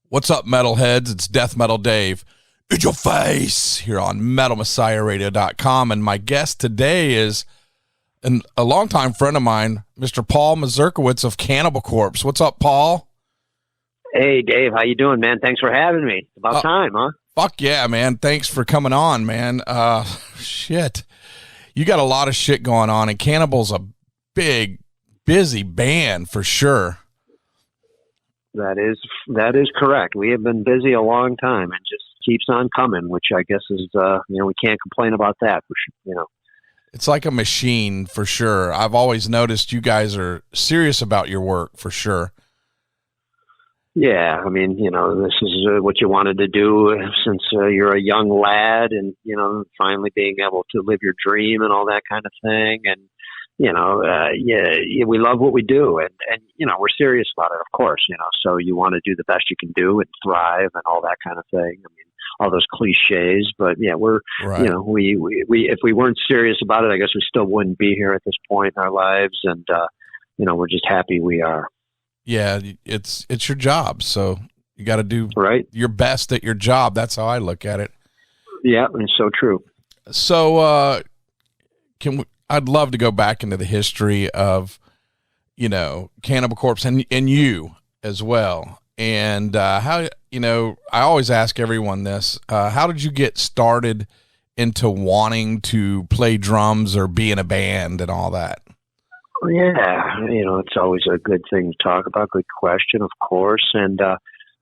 What's up, metalheads? It's Death Metal Dave. In your face here on MetalMessiahRadio.com. And my guest today is a longtime friend of mine, Mr. Paul Mazurkiewicz of Cannibal Corpse. What's up, Paul? Hey, Dave. How you doing, man? Thanks for having me. About time, huh? Fuck yeah, man. Thanks for coming on, man. Shit. You got a lot of shit going on, and Cannibal's a big, busy band for sure. That is correct. We have been busy a long time and just keeps on coming, which I guess is, we can't complain about that. It's like a machine for sure. I've always noticed you guys are serious about your work for sure. Yeah. I mean, this is what you wanted to do since you're a young lad and, finally being able to live your dream and all that kind of thing. And, we love what we do and, we're serious about it, of course, so you want to do the best you can do and thrive and all that kind of thing. I mean, all those cliches, but yeah, we're, right. We, if we weren't serious about it, I guess we still wouldn't be here at this point in our lives. And, we're just happy we are. Yeah. It's your job. So you got to do your best at your job. That's how I look at it. Yeah. It's so true. So, I'd love to go back into the history of, Cannibal Corpse and you as well. And how, I always ask everyone this, how did you get started into wanting to play drums or be in a band and all that? Yeah, it's always a good thing to talk about. Good question, of course. And,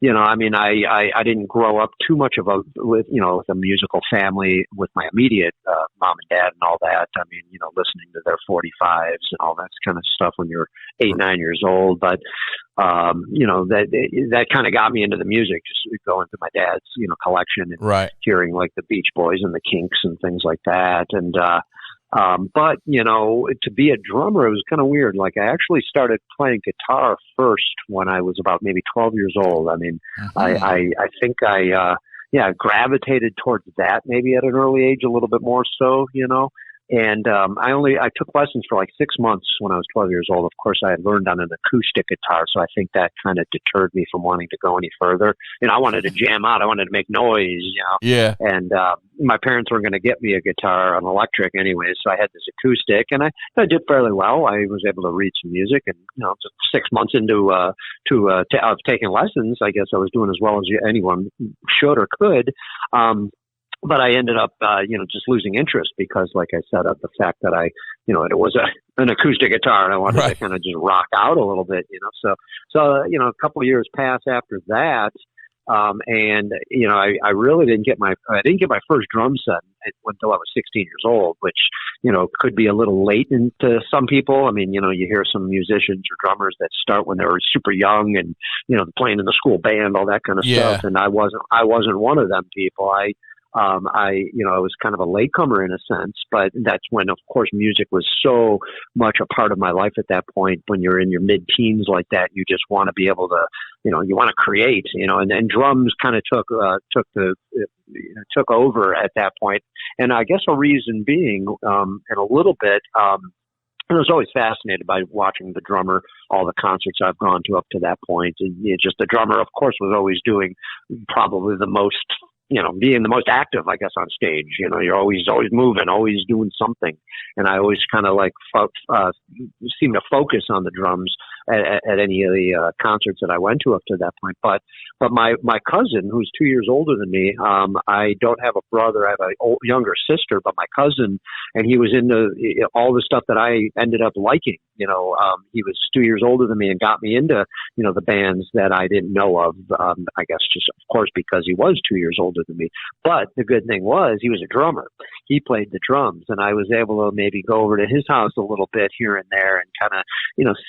I didn't grow up too much with a musical family with my immediate mom and dad and all that. I mean, listening to their 45s and all that kind of stuff when you're 8, 9 years old. But, that kind of got me into the music, just going through my dad's, collection and hearing like the Beach Boys and the Kinks and things like that. And, but, to be a drummer, it was kind of weird. Like I actually started playing guitar first when I was about maybe 12 years old. I mean, I think I gravitated towards that maybe at an early age, a little bit more so, And I took lessons for like 6 months when I was 12 years old. Of course, I had learned on an acoustic guitar, so I think that kind of deterred me from wanting to go any further. I wanted to jam out. I wanted to make noise, Yeah. And my parents weren't going to get me a guitar, an electric anyway, so I had this acoustic, and I did fairly well. I was able to read some music, and, just 6 months into taking lessons, I guess I was doing as well as anyone should or could. But I ended up, just losing interest because, like I said, of the fact that it was an acoustic guitar and I wanted to kind of just rock out a little bit, So, a couple of years passed after that. I really didn't get my first drum set until I was 16 years old, which, could be a little late to some people. I mean, you hear some musicians or drummers that start when they were super young and, playing in the school band, all that kind of stuff. And I wasn't one of them people. I was kind of a latecomer in a sense, but that's when, of course, music was so much a part of my life at that point. When you're in your mid-teens like that, you just want to be able to, you want to create, and drums kind of took over at that point. And I guess a reason being, and a little bit, I was always fascinated by watching the drummer, all the concerts I've gone to up to that point. And just the drummer, of course, was always doing probably the most, being the most active, I guess, on stage. You're always moving, always doing something. And I always kind of seem to focus on the drums at any of the concerts that I went to up to that point. But my cousin, who's 2 years older than me, I don't have a brother. I have a younger sister, but my cousin, and he was into all the stuff that I ended up liking. He was 2 years older than me and got me into, the bands that I didn't know of. I guess just, of course, because he was 2 years older than me. But the good thing was he was a drummer. He played the drums, and I was able to maybe go over to his house a little bit here and there and kind of,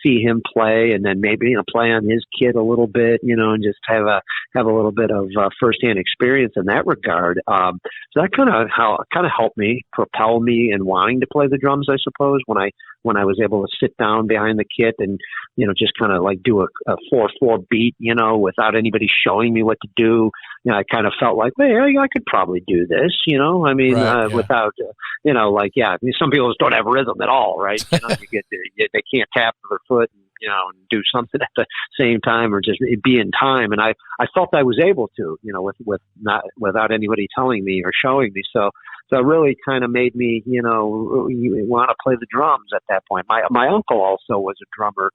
see him play, and then maybe, play on his kid a little bit, and just have a little bit of firsthand experience in that regard. So that kind of helped me propel me in wanting to play the drums, I suppose, when I was able to sit down behind the kit and, just kind of like do a 4/4 beat, without anybody showing me what to do. I kind of felt like, hey, I could probably do this, without, some people just don't have rhythm at all, right? They can't tap with their foot and, and do something at the same time, or just be in time. And I felt I was able to, without anybody telling me or showing me. So it really kind of made me, want to play the drums at that point. My uncle also was a drummer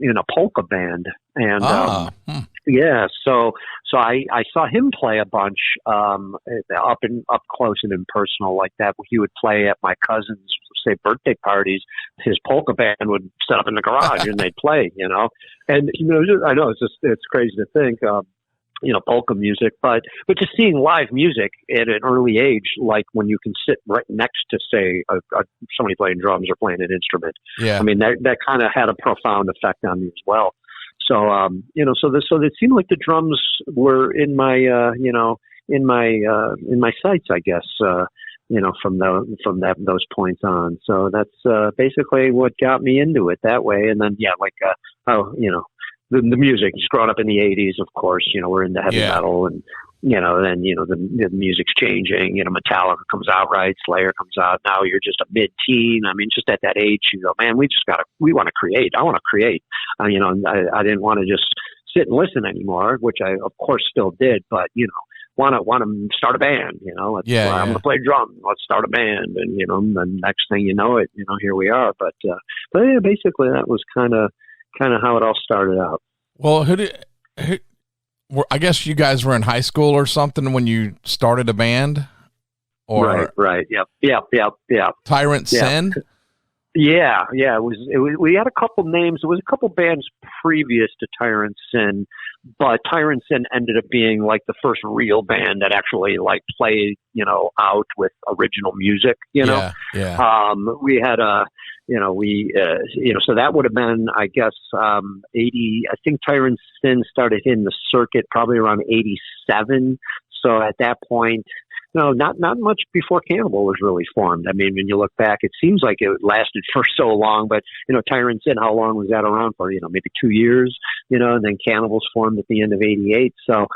in a polka band, and so I saw him play a bunch up close and impersonal like that. He would play at my cousin's, say, birthday parties. His polka band would set up in the garage and they'd play, and I know it's crazy to think. Polka music, but just seeing live music at an early age, like when you can sit right next to, say, somebody playing drums or playing an instrument. Yeah. I mean, that kind of had a profound effect on me as well. So, so it seemed like the drums were in my, in my sights, I guess, from those points on. So that's basically what got me into it that way. And then, the music, just growing up in the 80s, of course, we're into heavy metal, and, then, the music's changing, Metallica comes out, right? Slayer comes out. Now you're just a mid-teen. I mean, just at that age, you go, man, we want to create. I want to create. I didn't want to just sit and listen anymore, which I, of course, still did, but, want to start a band, I'm going to play drums. Let's start a band. And, the next thing you know it, here we are. But yeah, basically that was kind of how it all started out. Well, I guess you guys were in high school or something when you started a band, or right. Yep. Tirant Sin. Yeah. It was, we had a couple names. There was a couple bands previous to Tirant Sin, but Tirant Sin ended up being like the first real band that actually like played, out with original music, Yeah. We had so that would have been, I guess, 80, I think Tirant Sin started in the circuit probably around 87. So at that point, not much before Cannibal was really formed. I mean, when you look back, it seems like it lasted for so long, but, Tirant Sin, how long was that around for? Maybe 2 years, and then Cannibal's formed at the end of 88. So,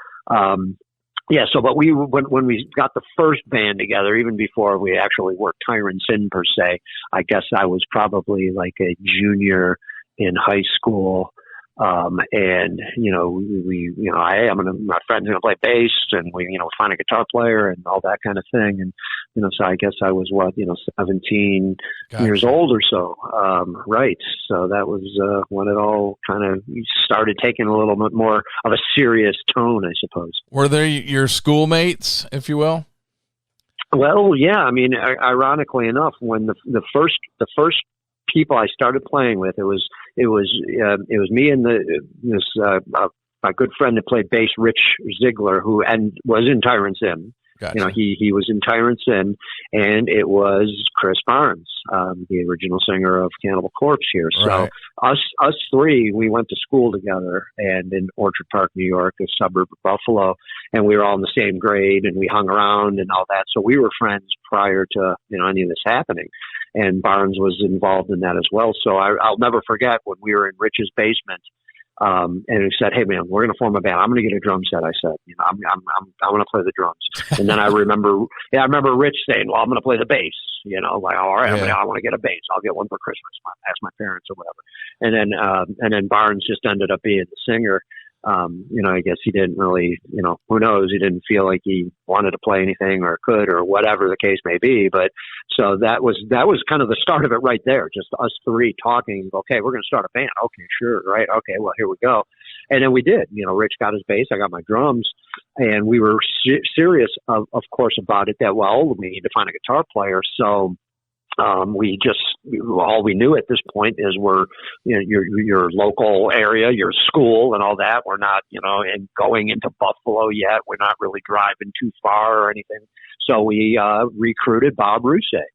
but when we got the first band together, even before we actually were Tirant Sin per se, I guess I was probably like a junior in high school. And, my friend's going to play bass, and we, find a guitar player and all that kind of thing. And, so I guess I was 17 years old or so. Right. So that was, when it all kind of started taking a little bit more of a serious tone, I suppose. Were they your schoolmates, if you will? Well, yeah. I mean, ironically enough, when the first people I started playing with, it was me and my good friend that played bass, Rich Ziegler, who was in Tirant Sin. Gotcha. He was in Tirant Sin, and it was Chris Barnes, the original singer of Cannibal Corpse here. Right. So us three, we went to school together, and in Orchard Park, New York, a suburb of Buffalo, and we were all in the same grade, and we hung around and all that. So we were friends prior to any of this happening. And Barnes was involved in that as well. So I'll never forget when we were in Rich's basement, and he said, "Hey man, we're going to form a band. I'm going to get a drum set." I said, I'm going to play the drums." And then I remember Rich saying, "Well, I'm going to play the bass." Like, all right, I want to get a bass. I'll get one for Christmas. Ask my parents or whatever. And then Barnes just ended up being the singer. I guess he didn't really, who knows, he didn't feel like he wanted to play anything or could or whatever the case may be. But so that was kind of the start of it right there. Just us three talking. Okay, we're going to start a band. Okay, sure. Right. Okay. Well, here we go. And then we did, Rich got his bass. I got my drums, and we were serious, of course, about it that, well, we need to find a guitar player. So, all we knew at this point is your local area, your school and all that. We're not, and going into Buffalo yet. We're not really driving too far or anything. So we, recruited Bob Rousset.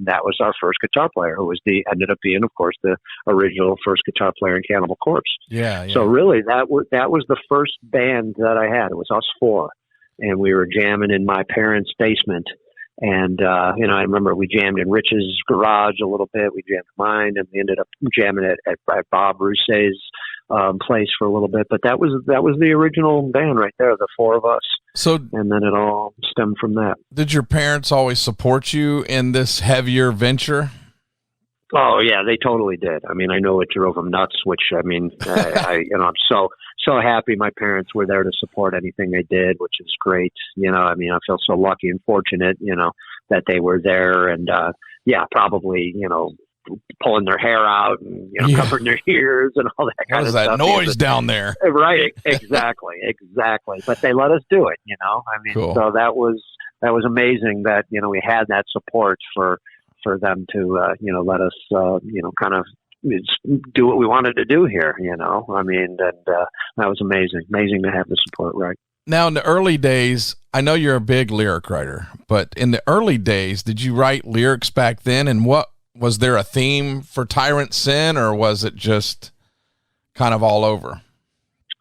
That was our first guitar player, who ended up being, of course, the original first guitar player in Cannibal Corpse. Yeah. So really that was the first band that I had. It was us four, and we were jamming in my parents' basement. And, I remember we jammed in Rich's garage a little bit. We jammed mine, and we ended up jamming at Bob Rousset's place for a little bit. But that was the original band right there, the four of us. So, and then it all stemmed from that. Did your parents always support you in this heavier venture? Oh yeah, they totally did. I mean, I know it drove them nuts. Which I mean, I'm so happy my parents were there to support anything they did, which is great. I mean, I feel so lucky and fortunate, that they were there, and probably pulling their hair out and covering their ears and all that kind of stuff. What was that noise down there? Right, exactly. But they let us do it. I mean, cool. So that was amazing that we had that support for them to let us kind of do what we wanted to do here. I mean, and that was amazing to have the support. Right. Now, in the early days, I know you're a big lyric writer, but in the early days, did you write lyrics back then? And what was there a theme for Tirant Sin, or was it just kind of all over?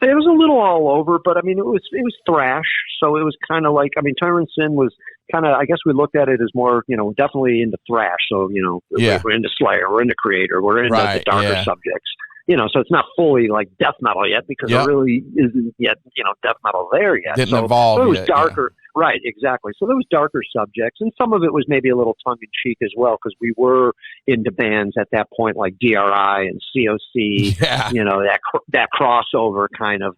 It was a little all over, but I mean, it was thrash. So it was kind of like, I mean, Tirant Sin was kind of, I guess we looked at it as more, definitely into thrash. So, we're into Slayer, we're into Creator, we're into the darker subjects. So it's not fully like death metal yet, because there really isn't yet, death metal there yet. Didn't evolve so it was yet, darker. Right, exactly. So there was darker subjects, and some of it was maybe a little tongue-in-cheek as well, because we were into bands at that point like DRI and COC, that crossover kind of,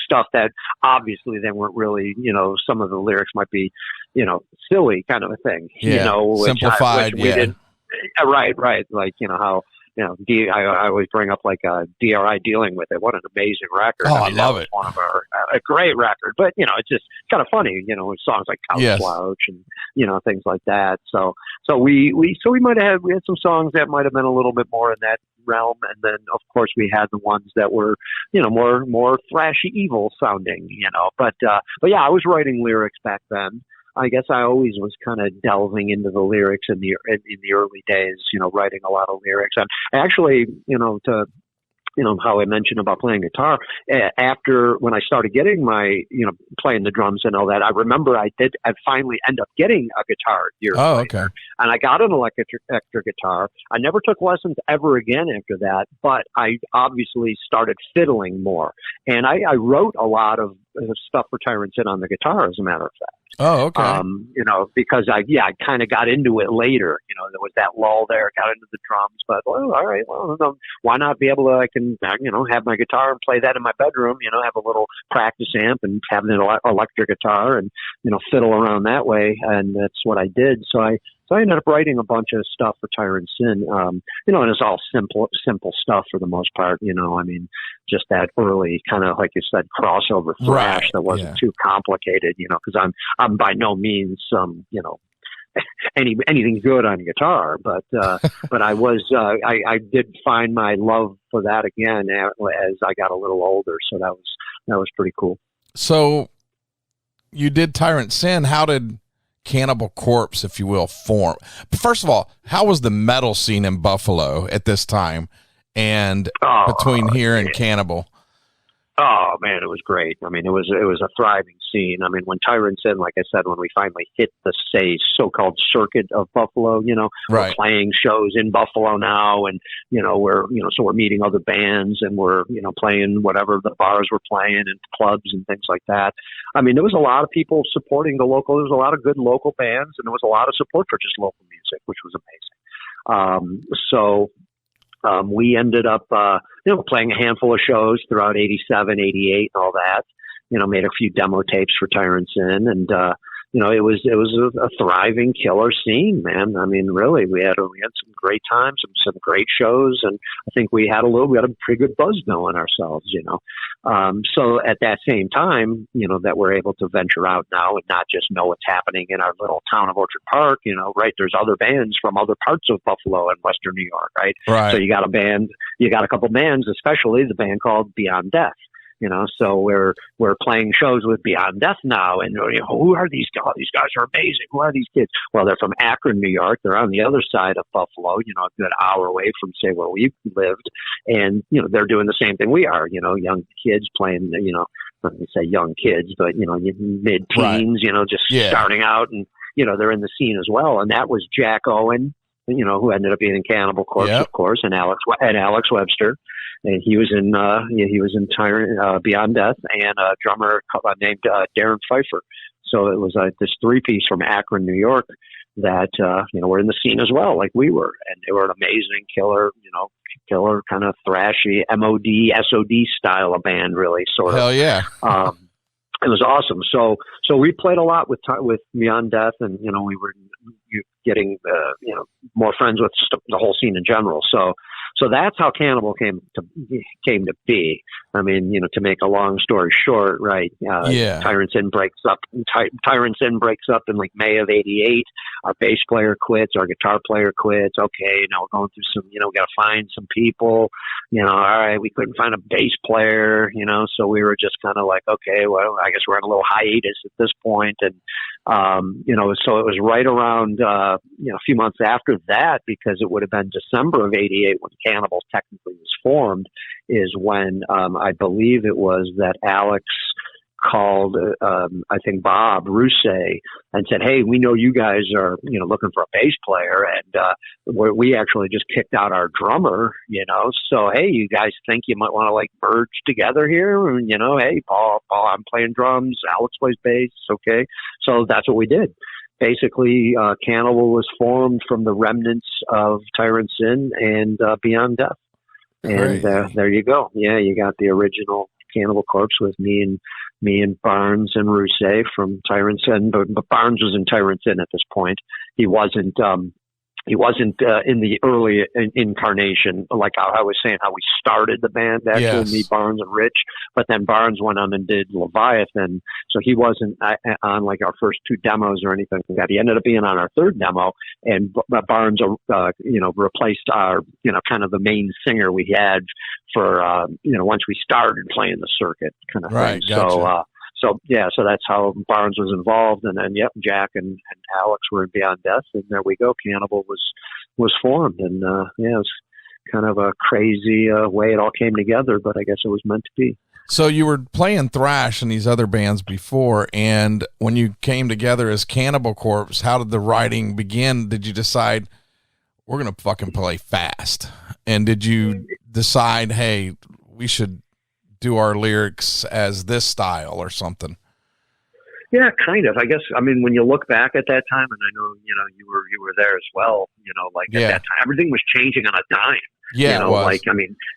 stuff that obviously they weren't really, some of the lyrics might be, silly kind of a thing, simplified, which we didn't. Right. Like, how, I always bring up like DRI Dealing With It. What an amazing record. I love it. One of a great record, but it's just kind of funny, songs like Couch Slouch and, things like that. So we had some songs that might have been a little bit more in that realm. And then of course we had the ones that were, more thrashy, evil sounding, but yeah, I was writing lyrics back then. I guess I always was kind of delving into the lyrics in the early days, writing a lot of lyrics. And actually, how I mentioned about playing guitar, after when I started getting my, playing the drums and all that, I remember I finally end up getting a guitar years later. Okay. And I got an electric guitar. I never took lessons ever again after that, but I obviously started fiddling more. And I wrote a lot of stuff for Tirant Sin on the guitar, as a matter of fact. Oh, okay. Because I kind of got into it later. There was that lull there, got into the drums, but all right, why not be able to? I can, have my guitar and play that in my bedroom. Have a little practice amp and have an electric guitar and fiddle around that way. And that's what I did. So I ended up writing a bunch of stuff for Tirant Sin. And it's all simple stuff for the most part. I mean, just that early kind of, like you said, crossover thrash that wasn't too complicated. Because I'm by no means anything good on guitar, but I was I did find my love for that again as I got a little older. So that was pretty cool. So you did Tirant Sin. How did Cannibal Corpse, if you will, form? But first of all, how was the metal scene in Buffalo at this time and between here and Cannibal? Oh man, it was great. I mean, it was a thriving scene. I mean, when Tirant Sin, like I said, when we finally hit the so-called circuit of Buffalo, we're playing shows in Buffalo now, and so we're meeting other bands, and we're playing whatever the bars were playing and clubs and things like that. I mean, there was a lot of people supporting the local. There was a lot of good local bands, and there was a lot of support for just local music, which was amazing. We ended up, playing a handful of shows throughout 87, 88 and all that, made a few demo tapes for Tirant Sin, and, it was a thriving killer scene, man. I mean, really, we had some great times, some great shows, and I think we had a pretty good buzz going ourselves, So at that same time, that we're able to venture out now and not just know what's happening in our little town of Orchard Park, right? There's other bands from other parts of Buffalo and Western New York, right? So you got a couple bands, especially the band called Beyond Death. So we're playing shows with Beyond Death now, and who are these guys? These guys are amazing. Who are these kids? Well, they're from Akron, New York. They're on the other side of Buffalo, a good hour away from, say, where we lived, and they're doing the same thing we are. Young kids playing. Let me say young kids, but mid-teens. Starting out, and they're in the scene as well. And that was Jack Owen, who ended up being in Cannibal Corpse, of course, and Alex Webster. And he was in Beyond Death, and a drummer named Darren Pfeiffer. So it was this three-piece from Akron, New York, that were in the scene as well, like we were, and they were an amazing killer kind of thrashy MOD SOD style of band, really, sort of. Hell yeah. It was awesome. So we played a lot with Beyond Death, and we were getting more friends with the whole scene in general. So that's how Cannibal came to be. I mean, to make a long story short, right? Tirant Sin breaks up. Tirant Sin breaks up in like May of '88. Our bass player quits. Our guitar player quits. Okay, now we're going through some. We got to find some people. All right, we couldn't find a bass player. So we were just kind of like, okay, well, I guess we're on a little hiatus at this point, and so it was right around a few months after that, because it would have been December of '88 when Cannibal technically was formed, is when I believe it was that Alex called, I think Bob Rousset, and said, "Hey, we know you guys are, looking for a bass player, and we actually just kicked out our drummer, So hey, you guys think you might want to like merge together here? And, hey, Paul, I'm playing drums, Alex plays bass, okay." So that's what we did. Basically, Cannibal was formed from the remnants of Tirant Sin and Beyond Death. And there you go. Yeah, you got the original Cannibal Corpse with me and Barnes and Rousset from Tirant Sin. But Barnes was in Tirant Sin at this point. He wasn't in the early incarnation, like I was saying, how we started the band, actually, me, Barnes, and Rich. But then Barnes went on and did Leviathan, so he wasn't on like our first two demos or anything like that. He ended up being on our third demo, and Barnes, replaced our, kind of the main singer we had for, once we started playing the circuit kind of thing. Gotcha. So that's how Barnes was involved, and then Jack and Alex were in Beyond Death, and there we go. Cannibal was formed, and it was kind of a crazy way it all came together, but I guess it was meant to be. So you were playing thrash in these other bands before, and when you came together as Cannibal Corpse, how did the writing begin? Did you decide we're gonna fucking play fast, and did you decide, hey, we should do our lyrics as this style or something? Yeah, kind of. I guess, I mean, when you look back at that time, and I know, you were there as well, at that time, everything was changing on a dime. Yeah, it was.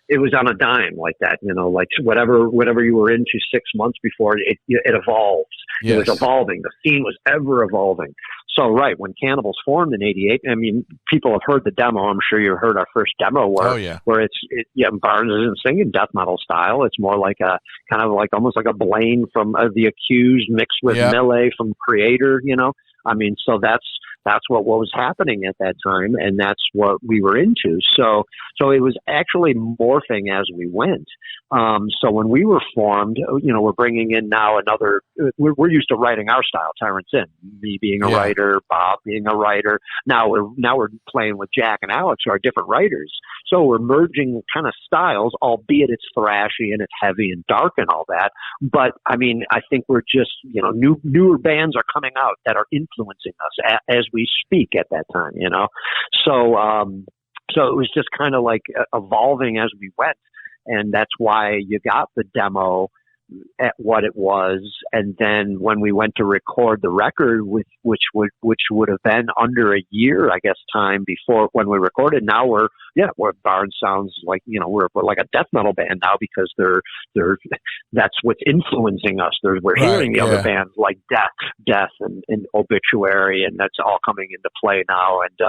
It was on a dime like that, like whatever you were into 6 months before, it evolved. Yes. It was evolving. The scene was ever evolving. So, right, when Cannibals formed in '88, I mean, people have heard the demo. I'm sure you heard our first demo where Barnes isn't singing death metal style. It's more like a kind of like almost like a Blaine from The Accused mixed with Melee from Creator, I mean, so that's what was happening at that time, and that's what we were into. So it was actually morphing as we went. So when we were formed, we're bringing in now another. We're used to writing our style, Tirant Sin. Me being a writer, Bob being a writer. Now we're playing with Jack and Alex, who are different writers. So we're merging kind of styles, albeit it's thrashy and it's heavy and dark and all that. But I mean, I think we're just newer bands are coming out that are influencing us as we speak at that time. So it was just kind of like evolving as we went. And that's why you got the demo at what it was. And then when we went to record the record, which would have been under a year, I guess, time before when we recorded, now where Barnes sounds like, we're like a death metal band now, because that's what's influencing us. We're hearing the other bands like Death and Obituary, and that's all coming into play now. And,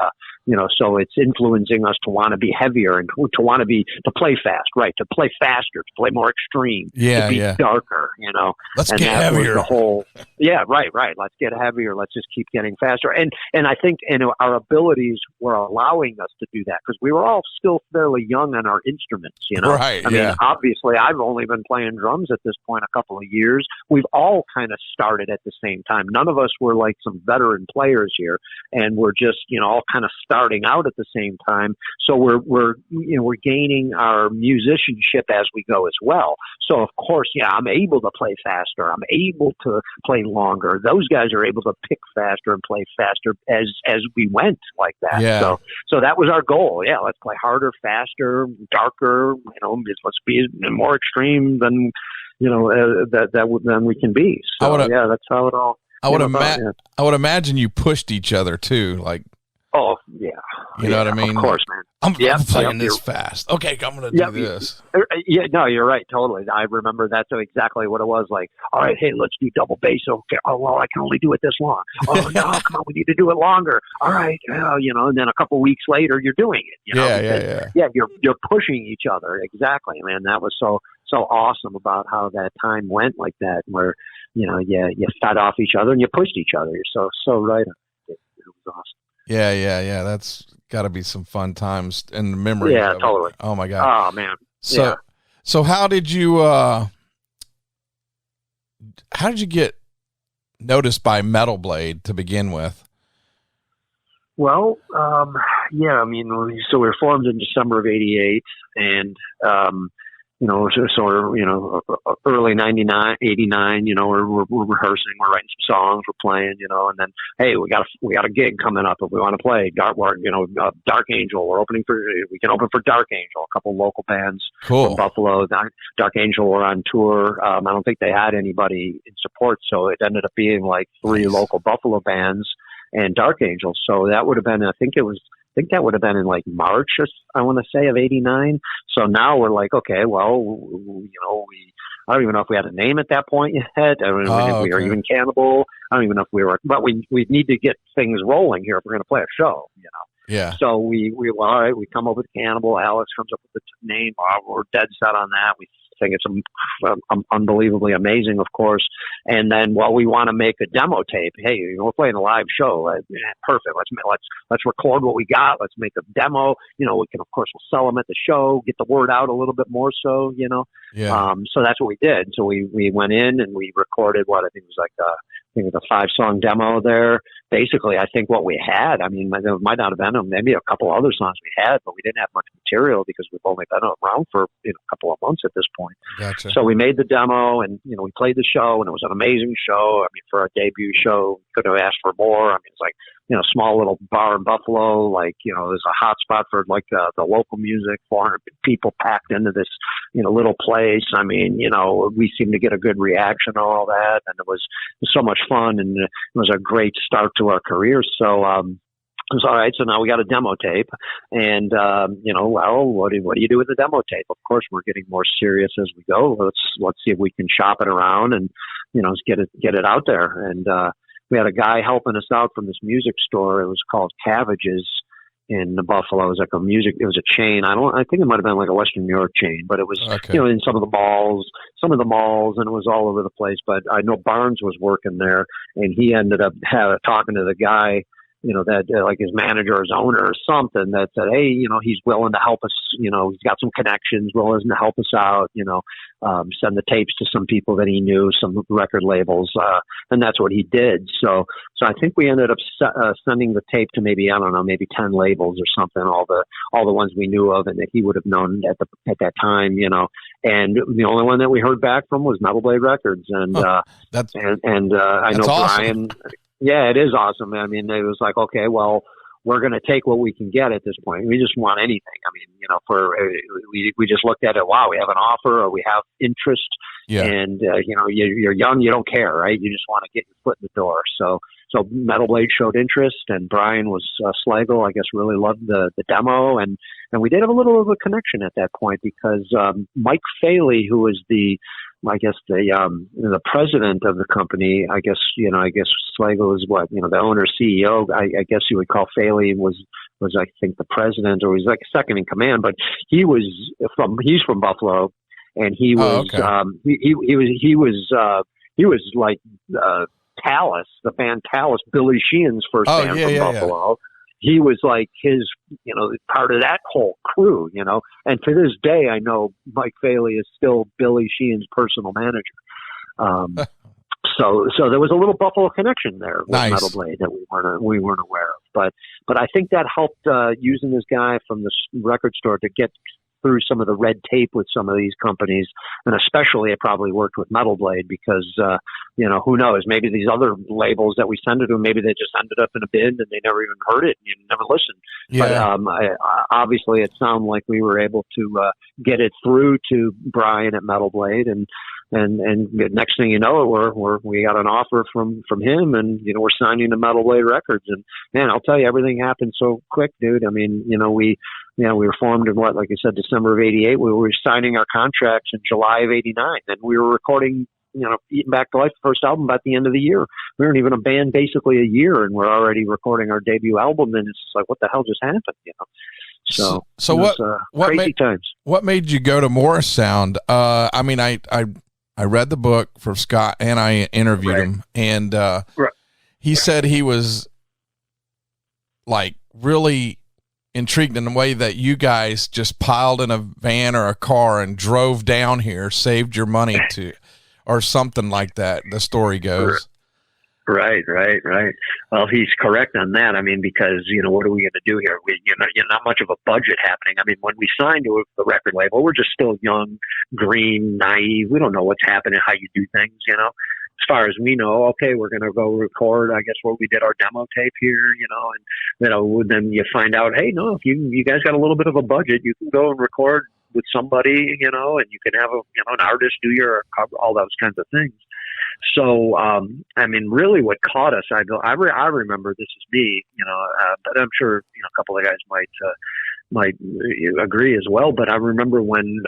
so it's influencing us to want to be heavier and to play fast, right? To play faster, to play more extreme, to be darker, Let's get heavier. Right. Let's get heavier. Let's just keep getting faster. And I think, our abilities were allowing us to do that, because we were all still fairly young on our instruments, Right. I mean, obviously I've only been playing drums at this point a couple of years. We've all kind of started at the same time. None of us were like some veteran players here, and we're just, all kind of starting out at the same time. So we're gaining our musicianship as we go as well. So of course, I'm able to play faster. I'm able to play longer. Those guys are able to pick faster and play faster as we went like that. Yeah. So that was our goal. Yeah, let's play harder, faster, darker. Let's be more extreme than than we can be. So that's how it all I would imagine you pushed each other too, like. Oh yeah, you know what I mean. Of course, man. I'm playing this fast. Okay, I'm gonna do this. Yeah, no, you're right, totally. I remember that's exactly what it was. Like, all right, hey, let's do double bass. Okay, oh well, I can only do it this long. Oh no, come on, we need to do it longer. All right, and then a couple of weeks later, you're doing it. Yeah. You're pushing each other. Exactly, man. That was so awesome about how that time went like that, where you fed off each other and you pushed each other. You're so right. It was awesome. Yeah. That's got to be some fun times in the memory. Yeah, totally. Oh my God. Oh man. So how did you get noticed by Metal Blade to begin with? Well, I mean, so we were formed in December of '88, and early 99, 89, we're rehearsing, we're writing some songs, we're playing, and then, hey, we got a gig coming up if we want to play Dark Angel. We can open for Dark Angel, a couple local bands from Buffalo. Dark Angel were on tour. I don't think they had anybody in support, so it ended up being like 3 local Buffalo bands and Dark Angel. So that would have been, I think that would have been in like March, I want to say, of '89. So now we're like, okay, well, I don't even know if we had a name at that point yet. I don't even if we were even Cannibal. I don't even know if we were, but we need to get things rolling here if we're going to play a show, Yeah. So we all right, we come up with Cannibal. Alex comes up with the name. We're dead set on that. We think it's unbelievably amazing, of course. And then, we want to make a demo tape. Hey, we're playing a live show. Perfect. Let's record what we got. Let's make a demo. We can, of course, we'll sell them at the show, get the word out a little bit more. So, Yeah. So that's what we did. So we went in and we recorded what I think was like a 5-song demo there. Basically, I think what we had, I mean, there might not have been maybe a couple other songs we had, but we didn't have much material because we've only been around for a couple of months at this point. Gotcha. So we made the demo and, we played the show and it was an amazing show. I mean, for our debut show, couldn't have asked for more. I mean, it's like, small little bar in Buffalo, like, there's a hot spot for like the local music, 400 people packed into this, little place. I mean, we seemed to get a good reaction to all that. And it was so much fun and it was a great start to our career. So, it was all right. So now we got a demo tape and, what do you do with the demo tape? Of course, we're getting more serious as we go. Let's see if we can shop it around and, get it out there. And, we had a guy helping us out from this music store. It was called Cavages in Buffalo. It was it was a chain. I think it might have been like a Western New York chain, but it was, in some of the malls, and it was all over the place. But I know Barnes was working there and he ended up talking to the guy, that like his manager or his owner or something that said, hey, he's willing to help us, he's got some connections, willing to help us out, send the tapes to some people that he knew, some record labels. And that's what he did. So I think we ended up sending the tape to maybe 10 labels or something, all the ones we knew of and that he would have known at that time, and the only one that we heard back from was Metal Blade Records. And, I know awesome. Brian. Yeah, it is awesome. I mean, it was like, okay, well, we're going to take what we can get at this point. We just want anything. I mean, we just looked at it. Wow, we have an offer or we have interest. Yeah. And, you're young, you don't care, right? You just want to get your foot in the door. So Metal Blade showed interest and Brian was, Slagle, I guess, really loved the demo. And we did have a little of a connection at that point because, Mike Faley, who was the president of the company, I guess Slagle is the owner, CEO. I guess you would call Faley was I think the president or he's like second in command, but he's from Buffalo and he was, he was like, Talus, the band Talus, Billy Sheehan's first band from Buffalo. Yeah. He was like his, part of that whole crew, and to this day, I know Mike Faley is still Billy Sheehan's personal manager. So there was a little Buffalo connection there with Metal Blade that we weren't aware of. But I think that helped, using this guy from the record store to get through some of the red tape with some of these companies, and especially it probably worked with Metal Blade because, who knows, maybe these other labels that we sent it to, maybe they just ended up in a bin and they never even heard it and you never listened. Yeah. But obviously it sounded like we were able to get it through to Brian at Metal Blade and and the next thing you know, we got an offer from him, and we're signing to Metal Blade Records. And man, I'll tell you, everything happened so quick, dude. I mean, we were formed in like I said, December of '88. We were signing our contracts in July of '89, and we were recording, Eating Back to Life, the first album, by the end of the year. We weren't even a band basically a year, and we're already recording our debut album, and it's like, what the hell just happened, So what crazy times. What made you go to Morris Sound? I mean, I read the book for Scott, and I interviewed him, and he said he was like really intrigued in the way that you guys just piled in a van or a car and drove down here, saved your money or something like that. The story goes. Right. Well, he's correct on that. I mean, because, what are we going to do here? Not much of a budget happening. I mean, when we signed to the record label, we're just still young, green, naive. We don't know what's happening, how you do things, As far as we know, okay, we're going to go record, I guess, where we did our demo tape here, and, then you find out, hey, no, if you guys got a little bit of a budget, you can go and record with somebody, and you can have an artist do your cover, all those kinds of things. So, I mean, really what caught us, I remember, this is me, but I'm sure, a couple of guys might agree as well. But I remember when,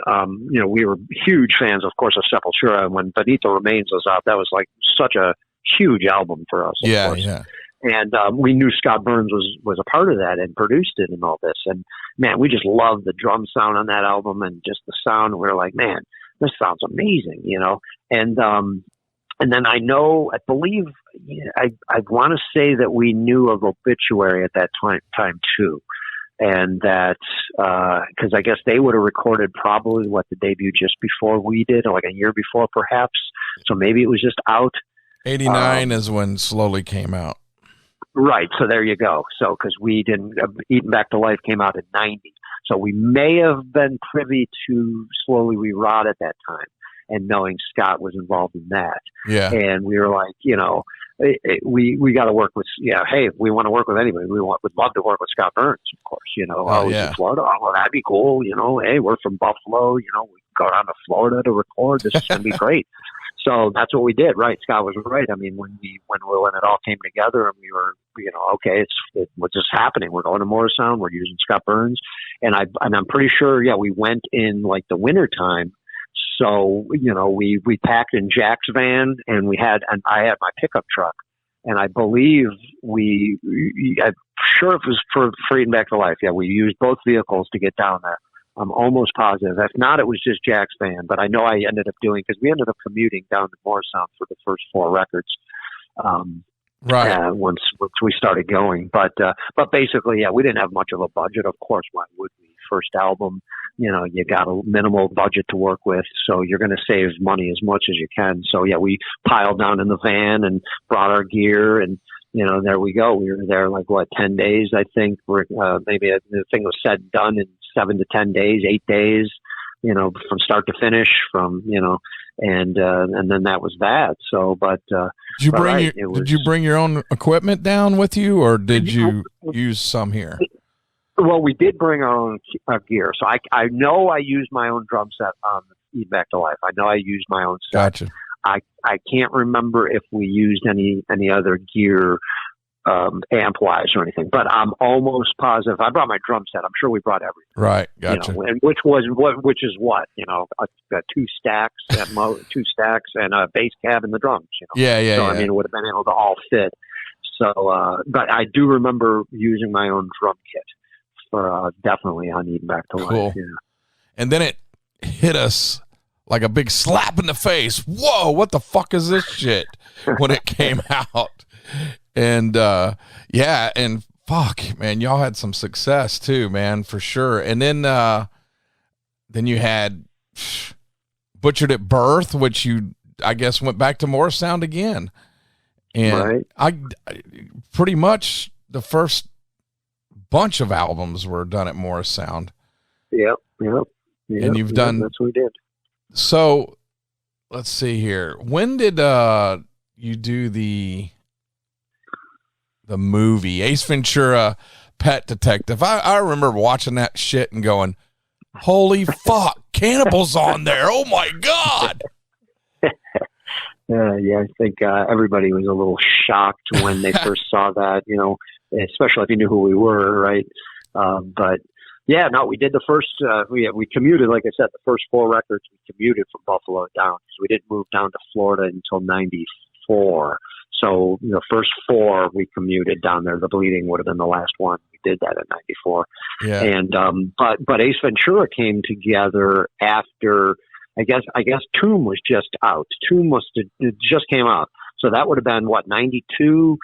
we were huge fans, of course, of Sepultura, and when Beneath the Remains was out, that was like such a huge album for us. Of course. Yeah. And we knew Scott Burns was a part of that and produced it and all this. And man, we just loved the drum sound on that album and just the sound. We were like, man, this sounds amazing, And then I believe, I want to say that we knew of Obituary at that time too. And that, cause I guess they would have recorded probably the debut just before we did, or like a year before perhaps. So maybe it was just out. 89 is when Slowly came out. Right. So there you go. So, cause we didn't, Eating Back to Life came out in 90. So we may have been privy to Slowly We Rot at that time, and knowing Scott was involved in that. Yeah. And we were like, we got to work with, hey, if we want to work with anybody, would love to work with Scott Burns, of course, He's in Florida. Oh, well, that'd be cool. Hey, we're from Buffalo, we go down to Florida to record. This is going to be great. So that's what we did, right? Scott was right. I mean, when it all came together, and we were, okay, what's just happening? We're going to Morris Sound. We're using Scott Burns, and I'm pretty sure, we went in like the winter time. So, we packed in Jack's van, and I had my pickup truck, and I believe I'm sure it was for Eating Back to Life. Yeah, we used both vehicles to get down there. I'm almost positive. If not, it was just Jack's van, but I know I ended up because we ended up commuting down to Morris Sound for the first 4 records. Right. Once we started going, but basically, we didn't have much of a budget. Of course, why would we? First album, you got a minimal budget to work with, so you're going to save money as much as you can. So we piled down in the van and brought our gear, and there we go. We were there like 10 days, I think. Maybe the thing was said and done in 7 to 10 days, 8 days. From start to finish, and then that was that. So, did you bring your own equipment down with you, or did you use some here? Well, we did bring our own gear. So I know I used my own drum set on Eat Back to Life. I know I used my own set. Gotcha. I can't remember if we used any other gear, amp-wise or anything, but I'm almost positive. I brought my drum set. I'm sure we brought everything. Right. Gotcha. And which is what, 2 stacks two stacks and a bass cab and the drums. Yeah. So I mean, it would have been able to all fit. So, but I do remember using my own drum kit for definitely on Eating Back to Life. Cool. Yeah. And then it hit us like a big slap in the face. Whoa, what the fuck is this shit? When it came out. And and fuck, man, y'all had some success too, man, for sure. And then you had Butchered at Birth, which you, I guess, went back to Morris Sound again. And right. I pretty much the first bunch of albums were done at Morris Sound. Yep. And you've done, that's what we did. So let's see here. When did you do the movie Ace Ventura Pet Detective? I remember watching that shit and going, holy fuck, Cannibal's on there. Oh my God. Yeah, I think everybody was a little shocked when they first saw that, especially if you knew who we were, right? But yeah, no, we did the first, we commuted, like I said, the first 4 records, we commuted from Buffalo down, because we didn't move down to Florida until 94. So the first 4 we commuted down there. The Bleeding would have been the last one. We did that in 94. Yeah. And, but Ace Ventura came together after, I guess Tomb was just out. Tomb it just came out. So that would have been, 92?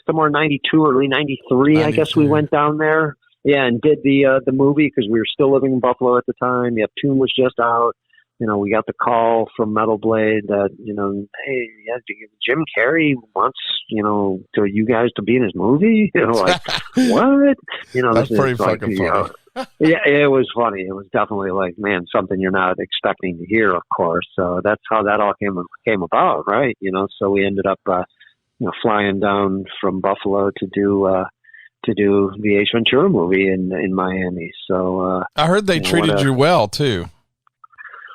Somewhere in 92, early 93, I guess we went down there. Yeah, and did the movie, because we were still living in Buffalo at the time. Yep, Tomb was just out. We got the call from Metal Blade that, hey, yeah, Jim Carrey wants, to you guys to be in his movie. Like, what? That's pretty fucking funny. Yeah, it was funny. It was definitely like, man, something you're not expecting to hear, of course. So that's how that all came about, right? So we ended up, flying down from Buffalo to do the Ace Ventura movie in Miami. So I heard they treated you well too.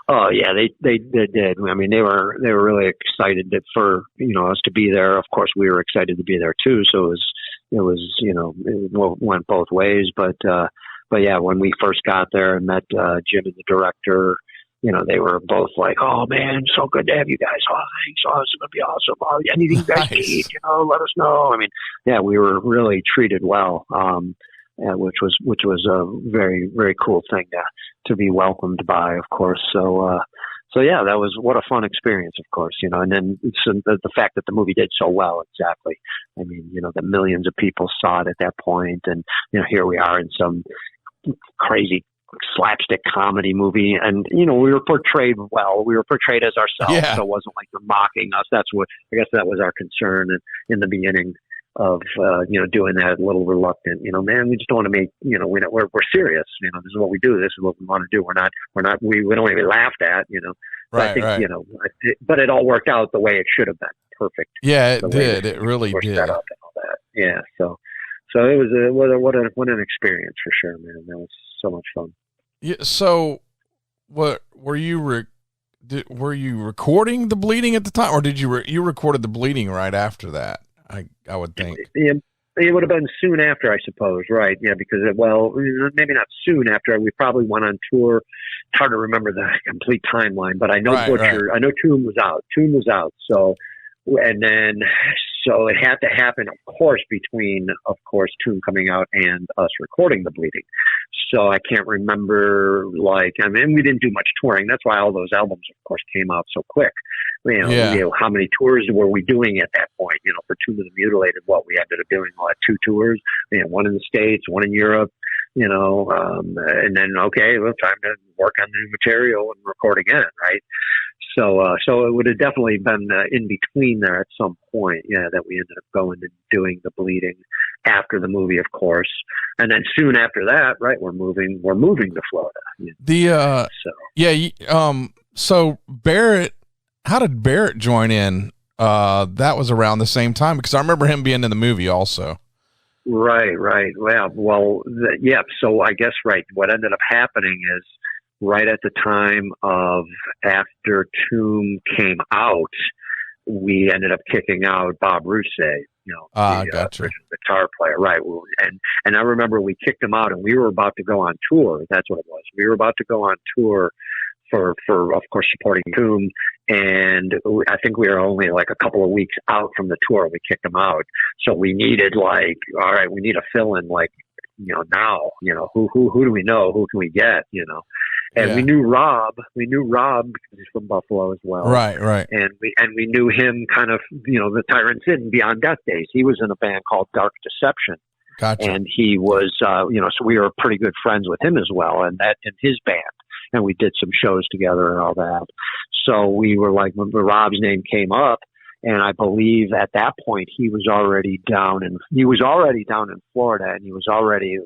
Oh yeah, they did. I mean, they were really excited for us to be there. Of course, we were excited to be there too. So it went both ways. But yeah, when we first got there and met Jim and the director, they were both like, "Oh man, so good to have you guys. Oh, thanks. Oh, it's gonna be awesome. Oh, anything you guys need, let us know." I mean, yeah, we were really treated well. Which was a very, very cool thing to be welcomed by, of course. So yeah, that was what a fun experience, of course, and then the fact that the movie did so well, exactly. I mean, the millions of people saw it at that point, and here we are in some crazy slapstick comedy movie, and we were portrayed well. We were portrayed as ourselves, yeah. So it wasn't like they're mocking us. I guess that was our concern in the beginning of doing that, a little reluctant, man, we just don't want to make, we're serious, this is what we do, this is what we want to do, we don't want to be laughed at, but I think, right. But it all worked out the way it should have been. Perfect. Yeah, it did. It really did. Set up and all that. Yeah. So it was what an experience for sure, man. That was so much fun. Yeah. So what were you recording the Bleeding at the time, or did you recorded the Bleeding right after that? I would think. It would have been soon after, I suppose, right? Yeah, because, maybe not soon after. We probably went on tour. It's hard to remember the complete timeline, but I know I know Tomb was out. So it had to happen, of course, between, of course, Tomb coming out and us recording the Bleeding. So I can't remember, we didn't do much touring. That's why all those albums, of course, came out so quick. How many tours were we doing at that point? For Tomb of the Mutilated, we ended up doing 2 tours, one in the States, one in Europe, and then, okay, well, time to work on new material and record again, right? So it would have definitely been in between there at some point, that we ended up going and doing the Bleeding after the movie, of course, and then soon after that, right, we're moving to Florida. So Barrett, how did Barrett join in? That was around the same time, because I remember him being in the movie also. Right. So I guess, right, what ended up happening is, right at the time of after Tomb came out, we ended up kicking out Bob Rousset, gotcha. original guitar player, right? And I remember we kicked him out, and we were about to go on tour. That's what it was. We were about to go on tour for of course, supporting Tomb, and I think we were only a couple of weeks out from the tour. We kicked him out, so we needed all right, we need a fill-in, now, who do we know? Who can we get? And we knew Rob because he's from Buffalo as well. Right. And we knew him kind of, the Tirant Sin Beyond Death Days. He was in a band called Dark Deception. Gotcha. And he was, so we were pretty good friends with him as well, and his band. And we did some shows together and all that. So we were when Rob's name came up, and I believe at that point he was already down in Florida, and he was already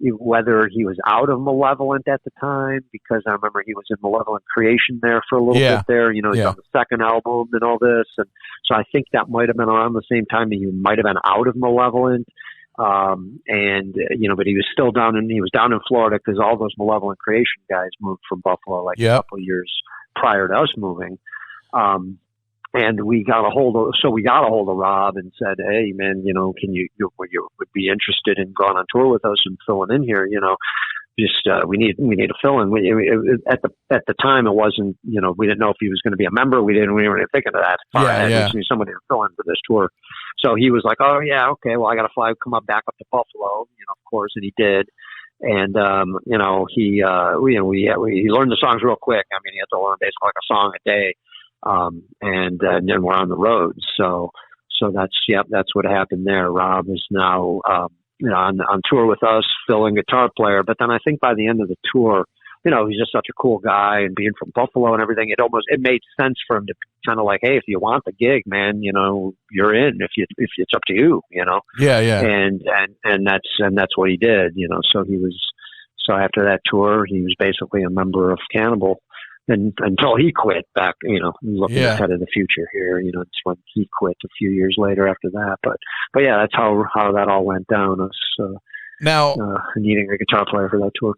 whether he was out of Malevolent at the time, because I remember he was in Malevolent Creation there for a little bit there, he's on the second album and all this. And so I think that might have been around the same time that he might have been out of Malevolent. But he was still down in Florida, because all those Malevolent Creation guys moved from Buffalo a couple of years prior to us moving. And we got a hold of Rob and said, hey man, you would be interested in going on tour with us and filling in here, just we need a fill in. At the time it wasn't, we didn't know if he was going to be a member. We weren't thinking of that. We just need somebody to fill in for this tour. So he was like, oh yeah, okay, well I got to come back up to Buffalo, of course, and he did. And he learned the songs real quick. I mean, he had to learn basically like a song a day. And then we're on the road. So that's what happened there. Rob is now, on tour with us, filling guitar player. But then I think by the end of the tour, he's just such a cool guy, and being from Buffalo and everything, it made sense for him to kind of like, hey, if you want the gig, man, you're in. If it's up to you, Yeah. And that's what he did, So after that tour, he was basically a member of Cannibal. And until he quit back, looking ahead of the future here, it's when he quit a few years later after that. But yeah, that's how that all went down. Us now needing a guitar player for that tour.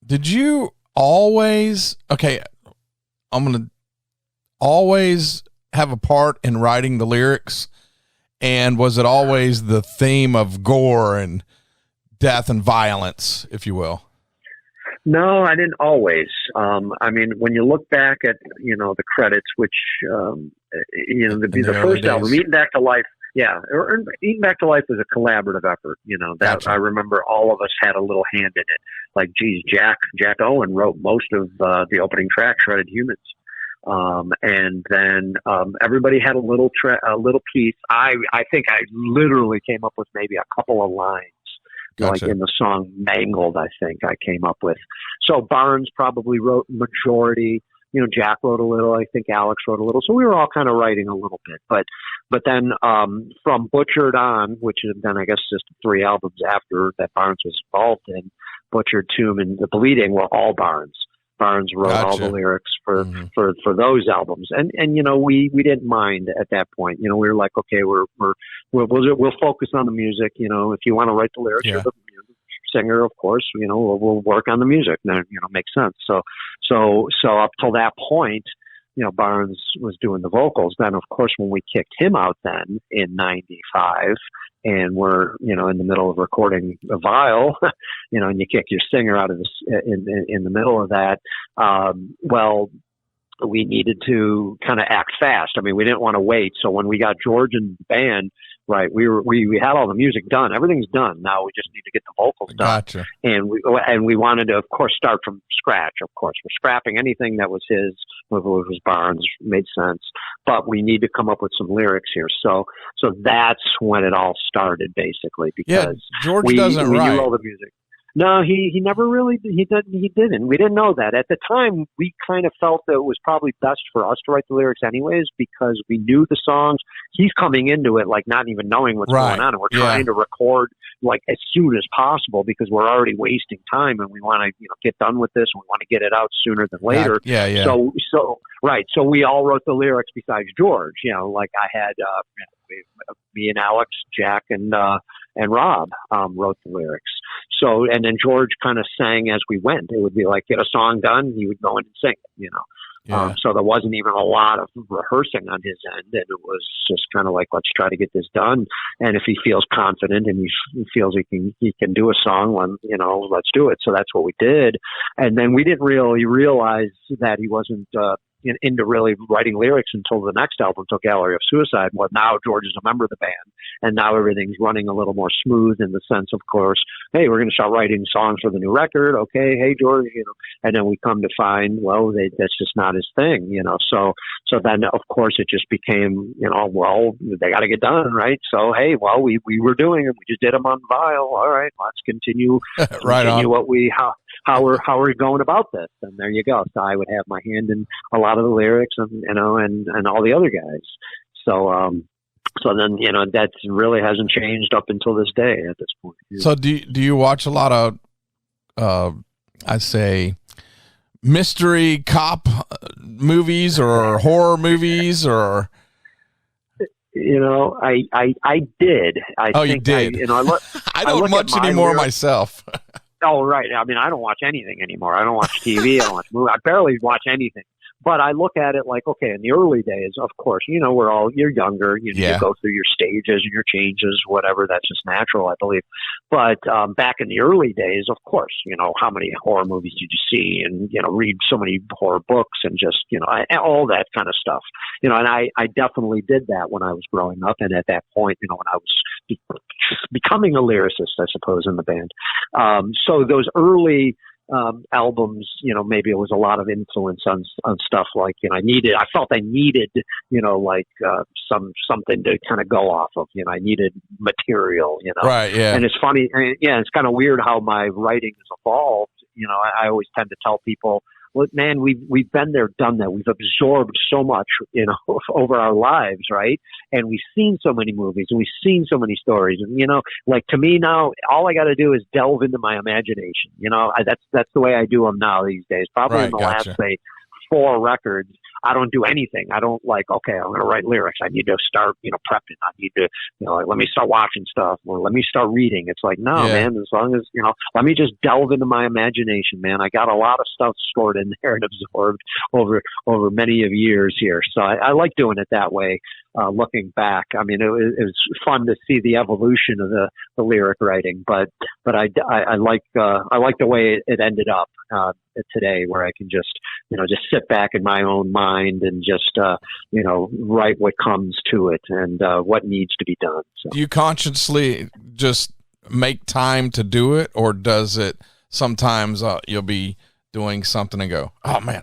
Did you always have a part in writing the lyrics? And was it always the theme of gore and death and violence, if you will? No, I didn't always. I mean, when you look back at, the credits, which, the first album, Eating Back to Life, Eating Back to Life was a collaborative effort, that gotcha. I remember all of us had a little hand in it. Like, geez, Jack Owen wrote most of the opening track, Shredded Humans. And then everybody had a little piece. I think I literally came up with maybe a couple of lines. Gotcha. Like in the song Mangled, I think I came up with. So Barnes probably wrote majority, Jack wrote a little, I think Alex wrote a little. So we were all kind of writing a little bit, but then, from Butchered on, which is then I guess just 3 albums after that Barnes was involved in, Butchered, Tomb, and The Bleeding were all Barnes. Barnes wrote gotcha. all the lyrics for those albums. And we didn't mind at that point. We were like, okay, we'll focus on the music. If you want to write the lyrics, you're the singer, of course, we'll work on the music. That, makes sense. So up till that point, Barnes was doing the vocals. Then, of course, when we kicked him out then in 95, and we're, in the middle of recording a Vile, and you kick your singer out of this in the middle of that, well, we needed to kind of act fast. I mean, we didn't want to wait. So when we got George in the band, right, we had all the music done. Everything's done. Now we just need to get the vocals done. Gotcha. And we wanted to, of course, start from scratch. Of course, we're scrapping anything that was his, whether it was Barnes, made sense. But we need to come up with some lyrics here. So that's when it all started, basically, because George doesn't write. Knew all the music. No, he never really, he didn't. We didn't know that. At the time, we kind of felt that it was probably best for us to write the lyrics anyways, because we knew the songs. He's coming into it like not even knowing what's going on, and we're trying to record like as soon as possible because we're already wasting time, and we want to get done with this, and we want to get it out sooner than later. Yeah. So we all wrote the lyrics besides George. Like I had me and Alex, Jack, and Rob wrote the lyrics. So, and then George kind of sang as we went. It would be like, get a song done, he would go in and sing, so there wasn't even a lot of rehearsing on his end, and it was just kind of like, let's try to get this done. And if he feels confident and he feels he can do a song, let's do it. So that's what we did. And then we didn't really realize that he wasn't into really writing lyrics until the next album, until Gallery of Suicide. Well, now George is a member of the band, and now everything's running a little more smooth in the sense, of course, hey, we're going to start writing songs for the new record. Okay, hey George, and then we come to find, well, that's just not his thing, So then, of course, it just became, well, they got to get done, right? So hey, well, we were doing it. We just did them on Vile. All right, let's continue. How we're going about this, and there you go. So I would have my hand in a lot of the lyrics, and all the other guys. So then that really hasn't changed up until this day at this point. So do you watch a lot of I say mystery cop movies or horror movies or? I did. You did. I don't much anymore myself. Oh, right. I mean, I don't watch anything anymore. I don't watch TV. I don't watch movies. I barely watch anything. But I look at it like, okay, in the early days, of course, you're younger, you go through your stages and your changes, whatever. That's just natural, I believe. But back in the early days, of course, how many horror movies did you see, and read so many horror books, and just all that kind of stuff. And I definitely did that when I was growing up, and at that point, when I was becoming a lyricist, I suppose, in the band. So those early albums, maybe it was a lot of influence on stuff like, I felt I needed, something to kind of go off of, I needed material, Right. Yeah. And it's funny. It's kind of weird how my writing has evolved. I always tend to tell people, look, man, we've been there, done that. We've absorbed so much, over our lives, right? And we've seen so many movies, and we've seen so many stories. And like, to me now, all I got to do is delve into my imagination. That's the way I do them now these days. Probably right, in the gotcha. last, say, 4 records, I don't do anything. I don't like, okay, I'm going to write lyrics. I need to start, prepping. I need to, let me start watching stuff, or let me start reading. It's like, no, man, as long as, let me just delve into my imagination, man. I got a lot of stuff stored in there and absorbed over many of years here. So I like doing it that way. Looking back, I mean, it was fun to see the evolution of the lyric writing, but I like the way it ended up today, where I can just sit back in my own mind and just write what comes to it and what needs to be done. So. Do you consciously just make time to do it, or does it sometimes you'll be doing something and go, oh man,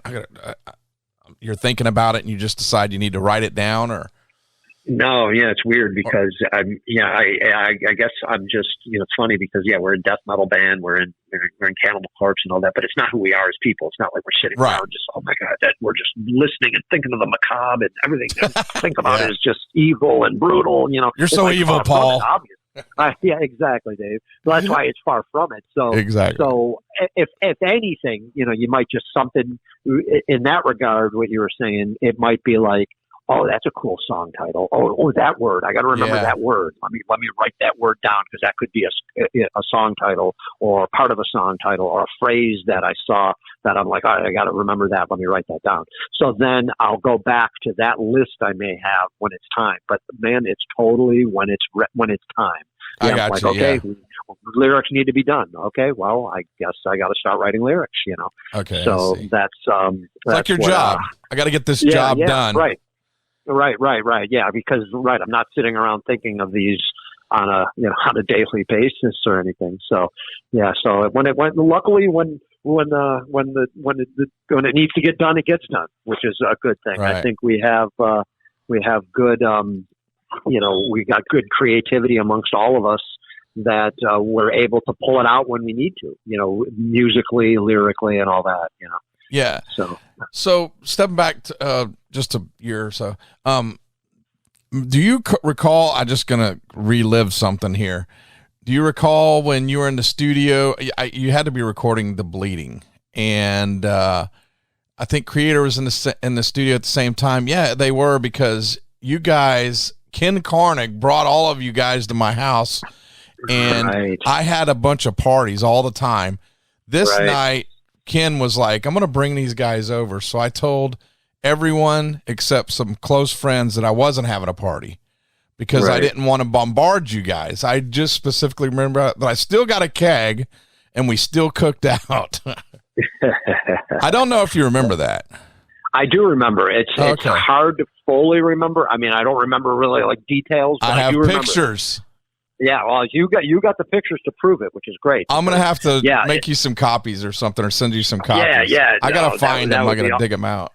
you're thinking about it and you just decide you need to write it down? Or no, it's weird because I guess I'm just, it's funny because we're a death metal band, we're in Cannibal Corpse and all that, but it's not who we are as people. It's not like we're sitting right. around just, oh my God, that we're just listening and thinking of the macabre, and everything that we think about it is just evil and brutal. You're so like evil, Paul. Yeah, exactly, Dave. Well, that's why it's far from it. So exactly. So if anything, you might just something in that regard. What you were saying, it might be like, oh, that's a cool song title. Oh, that word. I got to remember that word. Let me write that word down, because that could be a song title, or part of a song title, or a phrase that I saw that I'm like, all right, I got to remember that. Let me write that down. So then I'll go back to that list I may have when it's time. But man, it's totally when it's time. I got like, you. Okay, yeah. Lyrics need to be done. Okay, well, I guess I got to start writing lyrics. Okay. So that's like your job. I got to get this job done. Right. Yeah, because I'm not sitting around thinking of these on a daily basis or anything. So so when it went, luckily when it needs to get done, it gets done, which is a good thing. Right. I think we have good we got good creativity amongst all of us that we're able to pull it out when we need to, musically, lyrically, and all that. Yeah. So stepping back to, just a year or so, do you recall, I'm just going to relive something here. Do you recall when you were in the studio, you had to be recording The Bleeding, and I think Creator was in the studio at the same time. Yeah, they were, because you guys, Ken Carnig brought all of you guys to my house, and I had a bunch of parties all the time. This night, Ken was like, I'm going to bring these guys over. So I told everyone except some close friends that I wasn't having a party, because I didn't want to bombard you guys. I just specifically remember that I still got a keg and we still cooked out. I don't know if you remember that. I do remember. It's hard to fully remember. I mean, I don't remember really like details, but I have do remember. pictures. Yeah, well, you got the pictures to prove it, which is great. I'm gonna have to make you some copies or something, or send you some copies. Yeah. I gotta find them. I gotta dig them out.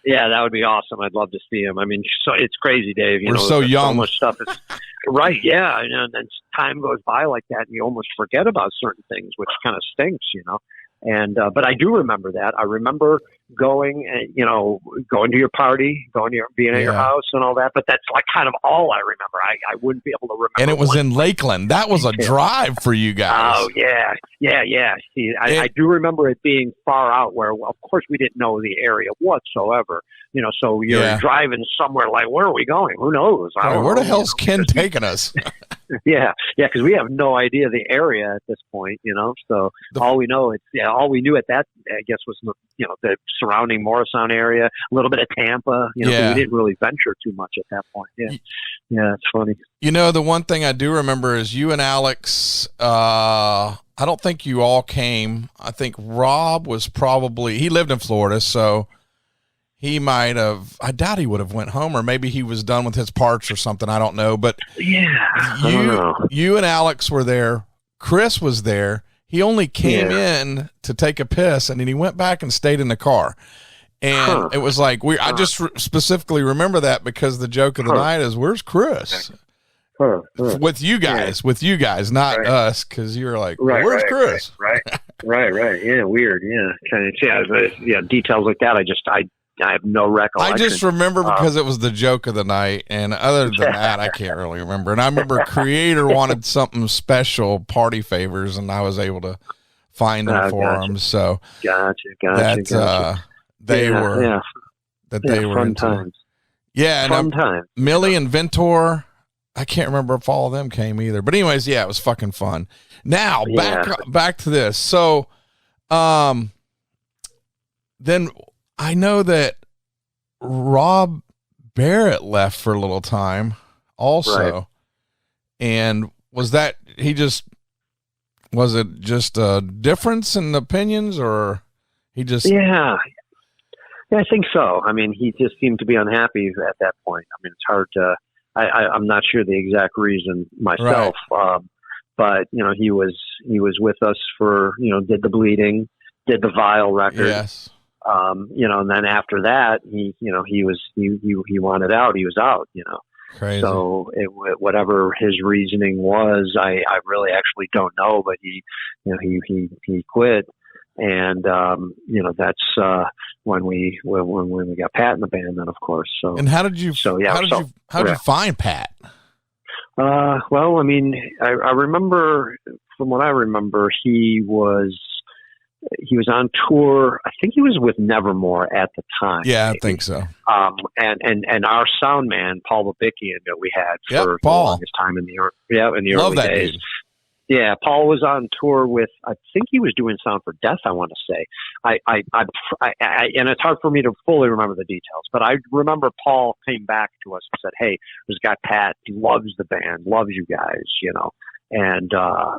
Yeah, that would be awesome. I'd love to see them. I mean, so it's crazy, Dave. We're so young. So much stuff is right. Yeah, and then time goes by like that, and you almost forget about certain things, which kind of stinks, And but I do remember that. I remember going to your party, being at your house and all that. But that's like kind of all I remember. I wouldn't be able to remember. And it was in Lakeland. That was a drive for you guys. Oh yeah. See, I do remember it being far out, where of course we didn't know the area whatsoever. So you're driving somewhere like, where are we going? Who knows? Where the hell's Ken taking us? Yeah, because we have no idea the area at this point, So all we know, all we knew at that, I guess, was the surrounding Morristown area, a little bit of Tampa. You know, Yeah. we didn't really venture too much at that point. Yeah, yeah, it's funny. You know, the one thing I do remember is you and Alex. I don't think you all came. I think Rob was he lived in Florida, so he might have. I doubt he would have went home, or maybe he was done with his parts or something. I don't know. But yeah, I don't know. You and Alex were there. Chris was there. He only came in to take a piss, and then he went back and stayed in the car. And it was like I just specifically remember that because the joke of the night is, "Where's Chris?" With you guys, not us, because you were like, "Where's Chris?" Right. Yeah, weird. Yeah, kind of. Yeah, details like that. I have no recollection. I just remember because it was the joke of the night, and other than that, I can't really remember. And I remember Creator wanted something special, party favors, and I was able to find them for him. So gotcha. They were fun into. times. Yeah, fun times. Millie and Ventor. I can't remember if all of them came either. But anyways, yeah, it was fucking fun. Now back to this. So, then I know that Rob Barrett left for a little time also. And was it just a difference in opinions, or he just... Yeah, I think so. I mean, he just seemed to be unhappy at that point. I mean, it's hard to... I'm not sure the exact reason myself, but you know, he was with us for, you know, did the Bleeding, did the Vile record, yes. You know, and then after that, he wanted out. He was out, you know. Crazy. So whatever his reasoning was, I really actually don't know, but he quit. And, you know, that's, when we got Pat in the band, then of course. So, and how did you find Pat? Well, I mean, I remember, from what I remember, he was on tour. I think he was with Nevermore at the time. Yeah, maybe. I think so. And our sound man, Paul Babikian, that we had for the longest time in the Love early that days. Dude. Yeah, Paul was on tour with, I think he was doing Sound for Death, I want to say. I and it's hard for me to fully remember the details, but I remember Paul came back to us and said, "Hey, this guy Pat, he loves the band, loves you guys, you know, and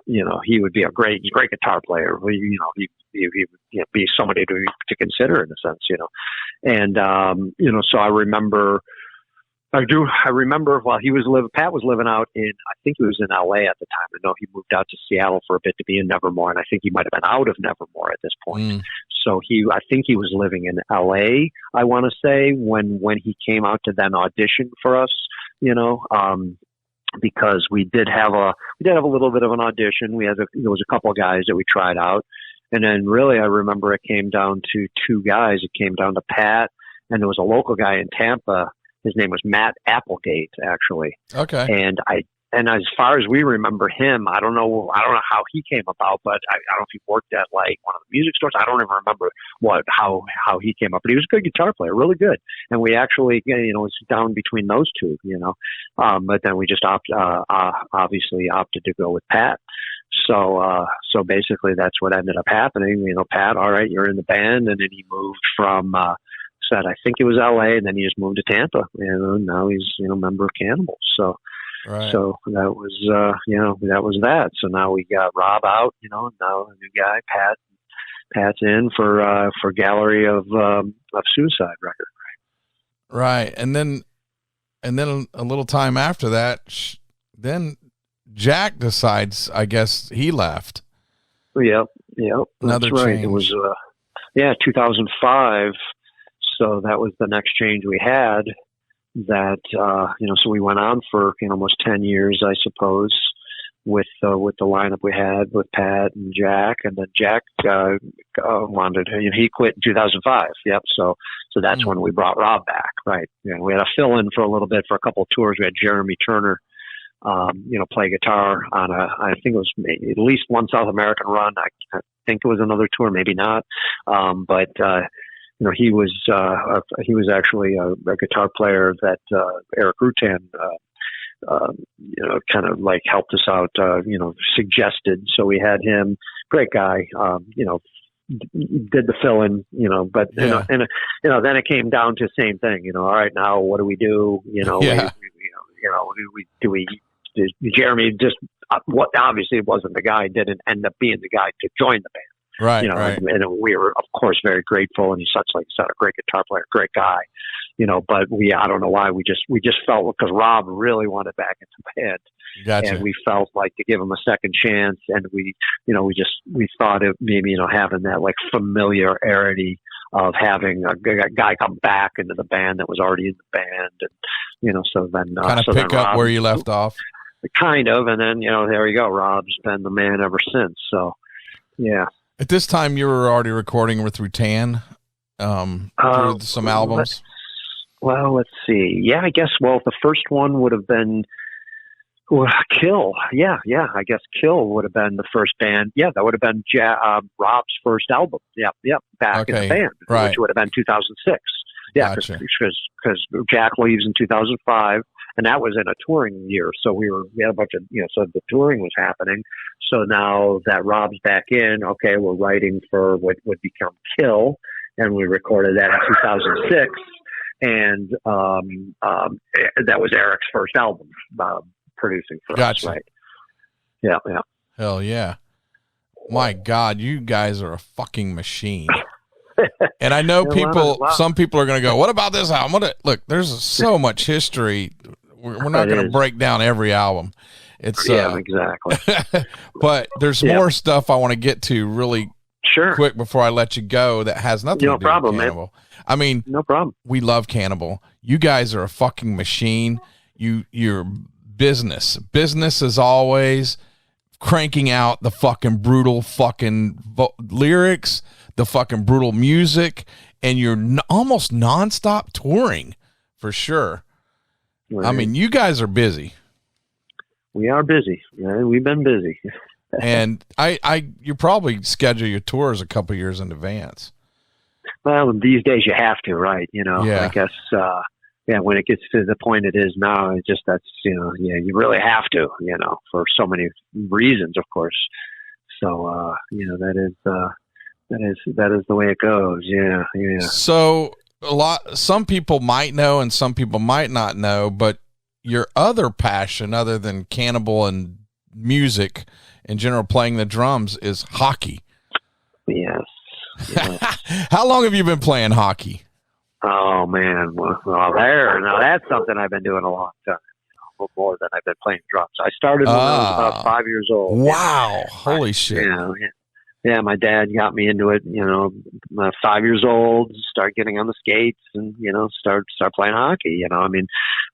you know, he would be a great guitar player. You know, he would be somebody to consider in a sense, you know." And you know, so I remember while Pat was living out in, I think he was in LA at the time. I know he moved out to Seattle for a bit to be in Nevermore, and I think he might have been out of Nevermore at this point. So I think he was living in LA, I want to say, when he came out to then audition for us, you know, because we did have a little bit of an audition. There was a couple of guys that we tried out, and then really I remember it came down to two guys. It came down to Pat, and there was a local guy in Tampa. His name was Matt Applegate, actually. Okay. And as far as we remember him, I don't know how he came about, but I don't know if he worked at like one of the music stores. I don't even remember how he came up, but he was a good guitar player, really good. And we actually, you know, was down between those two, you know, but then we just obviously opted to go with Pat. So basically that's what ended up happening. You know, Pat, all right, you're in the band, and then he moved from, I think it was LA, and then he just moved to Tampa, and now he's, you know, a member of Cannibal. So, so that was, you know, that was that. So now we got Rob out, you know, and now a new guy, Pat's in for Gallery of Suicide record. Right. And then a little time after that, then Jack decides, I guess he left. Yep. Another that's right. change. It was, 2005. So that was the next change we had. That you know, so we went on for, you know, almost 10 years, I suppose, with the lineup we had with Pat and Jack, and then Jack wanted, you know, he quit in 2005. Yep. So that's when we brought Rob back, right? You know, we had a fill in for a little bit for a couple of tours. We had Jeremy Turner, you know, play guitar on I think it was at least one South American run. I think it was another tour, maybe not, but. You know, he was actually a guitar player that Eric Rutan, you know, kind of like helped us out, you know, suggested. So we had him, great guy, you know, did the fill-in, but then it came down to the same thing, all right, now what do we do? Jeremy just, what obviously wasn't the guy, didn't end up being the guy to join the band. Right. And we were, of course, very grateful. And he's such, like you said, a great guitar player, great guy, but I don't know why we just felt, because Rob really wanted back into the band. Gotcha. And we felt like to give him a second chance. And we thought of maybe, having that like familiarity of having a guy come back into the band that was already in the band. And, so then, kind of pick up Rob, where you left off. Kind of. And then, there you go. Rob's been the man ever since. So, yeah. At this time, you were already recording through Tan, through some albums. Let's see. Yeah, I guess. Well, the first one would have been Kill. Yeah. I guess Kill would have been the first band. Yeah, that would have been Rob's first album. Yep. Back in the band, right. Which would have been 2006. Yeah, because Jack leaves in 2005. And that was in a touring year. So we had a bunch of, so the touring was happening. So now that Rob's back in, okay, we're writing for what would become Kill. And we recorded that in 2006. And that was Eric's first album, producing for us, right? Yeah. Hell yeah. My God, you guys are a fucking machine. And I know some people are going to go, what about this album? Look, there's so much history. We're not going to break down every album. It's exactly. But there's more stuff I want to get to really quick before I let you go that has nothing to do with Cannibal. Man. I mean, no problem. We love Cannibal. You guys are a fucking machine. You're business as always, cranking out the fucking brutal fucking lyrics, the fucking brutal music, and you're almost nonstop touring for sure. Right. I mean, you guys are busy. We are busy. Yeah, we've been busy. And you probably schedule your tours a couple years in advance. Well, these days you have to, right? I guess, when it gets to the point it is now, it's just you really have to, for so many reasons, of course. So, that is the way it goes. Yeah. So some people might know and some people might not know, but your other passion other than Cannibal and music in general, playing the drums, is hockey. Yes. How long have you been playing hockey? Oh man. Well, now that's something I've been doing a long time. More than I've been playing drums. I started when I was about 5 years old. Wow. Holy shit. Yeah, my dad got me into it, 5 years old, start getting on the skates and, start playing hockey. I mean,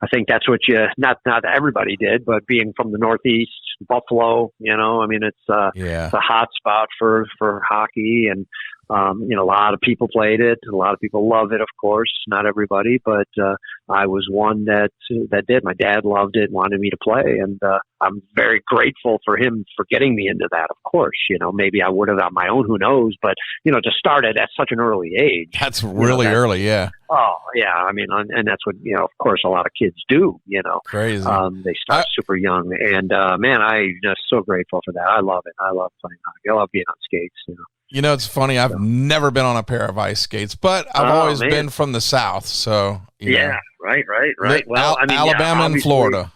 I think that's what not everybody did, but being from the Northeast, Buffalo, I mean, it's a hot spot for hockey. And, a lot of people played it. A lot of people love it, of course, not everybody, but, I was one that did. My dad loved it, wanted me to play. And, I'm very grateful for him for getting me into that, of course. Maybe I would have on my own, who knows, but, to start it at such an early age. That's really early. Yeah. Oh yeah. I mean, and that's what, of course a lot of kids do, Crazy. They start super young and, man, I'm just so grateful for that. I love it. I love playing hockey. I love being on skates, it's funny. I've never been on a pair of ice skates, but I've always been from the South. So, right. Well, I mean, Alabama and Florida.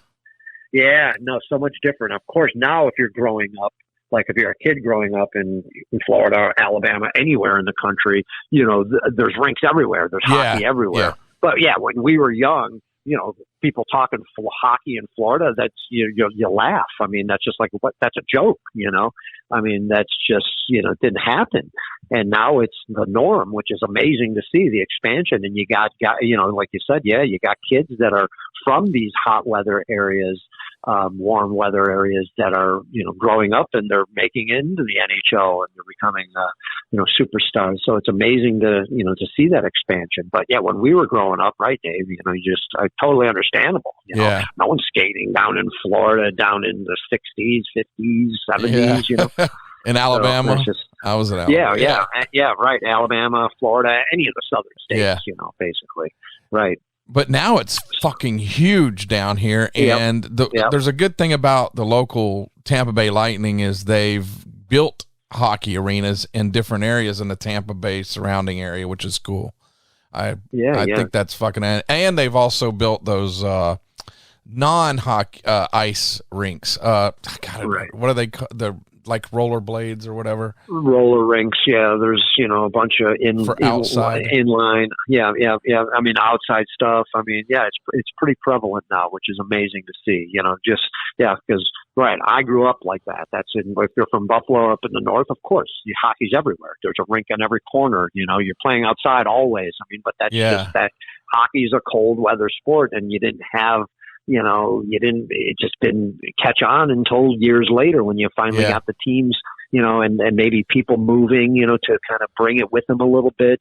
Yeah, no, so much different. Of course, now if you're growing up, like if you're a kid growing up in Florida or Alabama, anywhere in the country, there's rinks everywhere. There's hockey everywhere. Yeah. But yeah, when we were young, people talking hockey in Florida, that's, you laugh. I mean, that's just like, that's a joke, I mean, that's just, it didn't happen. And now it's the norm, which is amazing to see the expansion. And you got, like you said, you got kids that are from these hot weather areas, warm weather areas that are, growing up and they're making it into the NHL and they're becoming, superstars. So it's amazing to see that expansion. But yeah, when we were growing up, right, Dave, totally understandable. No one's skating down in Florida, down in the 60s, 50s, 70s, In Alabama? So I was in Alabama. Yeah, right. Alabama, Florida, any of the southern states, basically. Right. But now it's fucking huge down here. And there's a good thing about the local Tampa Bay Lightning is they've built hockey arenas in different areas in the Tampa Bay surrounding area, which is cool. I think that's fucking, and they've also built those non-hockey ice rinks. God, right. What are they called? The like roller blades or whatever. Roller rinks, yeah. There's a bunch of inline, yeah. I mean, outside stuff. I mean, yeah, it's pretty prevalent now, which is amazing to see. Because right, I grew up like that. That's if you're from Buffalo up in the north, of course, hockey's everywhere. There's a rink on every corner. You're playing outside always. I mean, but that's just that hockey's a cold weather sport, and you didn't have. It just didn't catch on until years later when you finally got the teams, and maybe people moving, to kind of bring it with them a little bit,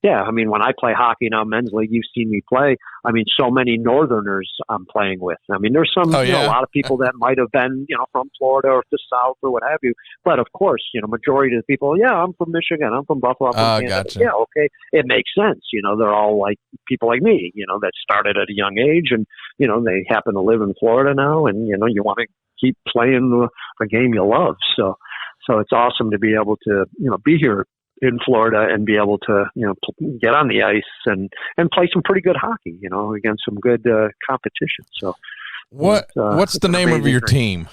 I mean, when I play hockey now, men's league, you've seen me play. I mean, so many Northerners I'm playing with. I mean, there's some, a lot of people that might have been, from Florida or the South or what have you. But of course, majority of the people, I'm from Michigan, I'm from Buffalo, I'm from Canada. Gotcha. Yeah, okay. It makes sense. They're all like people like me, that started at a young age and, they happen to live in Florida now and, you want to keep playing the game you love. So it's awesome to be able to, be here in Florida and be able to, get on the ice and play some pretty good hockey, against some good competition. So what's the name of your team?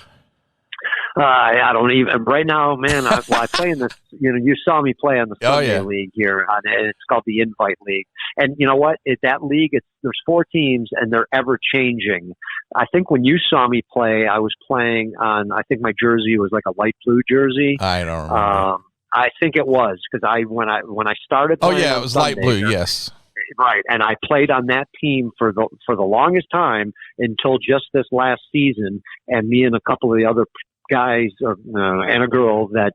I don't even right now, man. I play in this. You saw me play on the Sunday League here, and it's called the Invite League. And you know what? That league, there's 4 teams, and they're ever changing. I think when you saw me play, I was playing on. I think my jersey was like a light blue jersey. I don't remember. I think it was because when I started. Oh yeah, it was Sunday, light blue. Yes. Right, and I played on that team for the longest time until just this last season, and me and a couple of the other guys and a girl that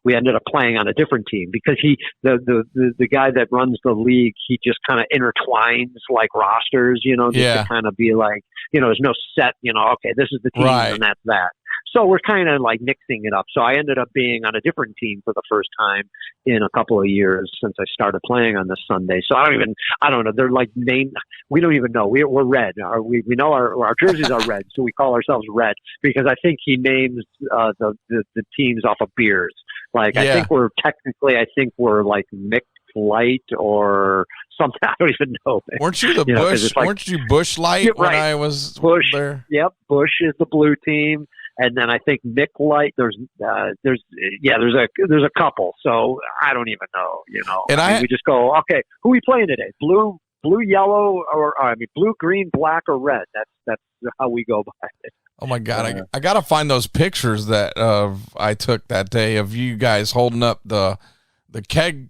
we ended up playing on a different team because the guy that runs the league, he just kind of intertwines like rosters, just to kind of be like, there's no set, okay, this is the team and that's that. So we're kind of like mixing it up. So I ended up being on a different team for the first time in a couple of years since I started playing on this Sunday. So I don't know. They're like named. We don't even know. We're red. We know our jerseys are red, so we call ourselves Red because I think he names the teams off of beers. Like I think we're like Mick Light or something. I don't even know. Man. Weren't you the Bush? Weren't you Bush Light when I was Bush there? Yep, Bush is the blue team. And then I think Mick Light, there's a couple. So I don't even know, And we just go, okay, who are we playing today? Blue, yellow, or blue, green, black, or red. That's how we go by it. Oh my God. I got to find those pictures that I took that day of you guys holding up the keg,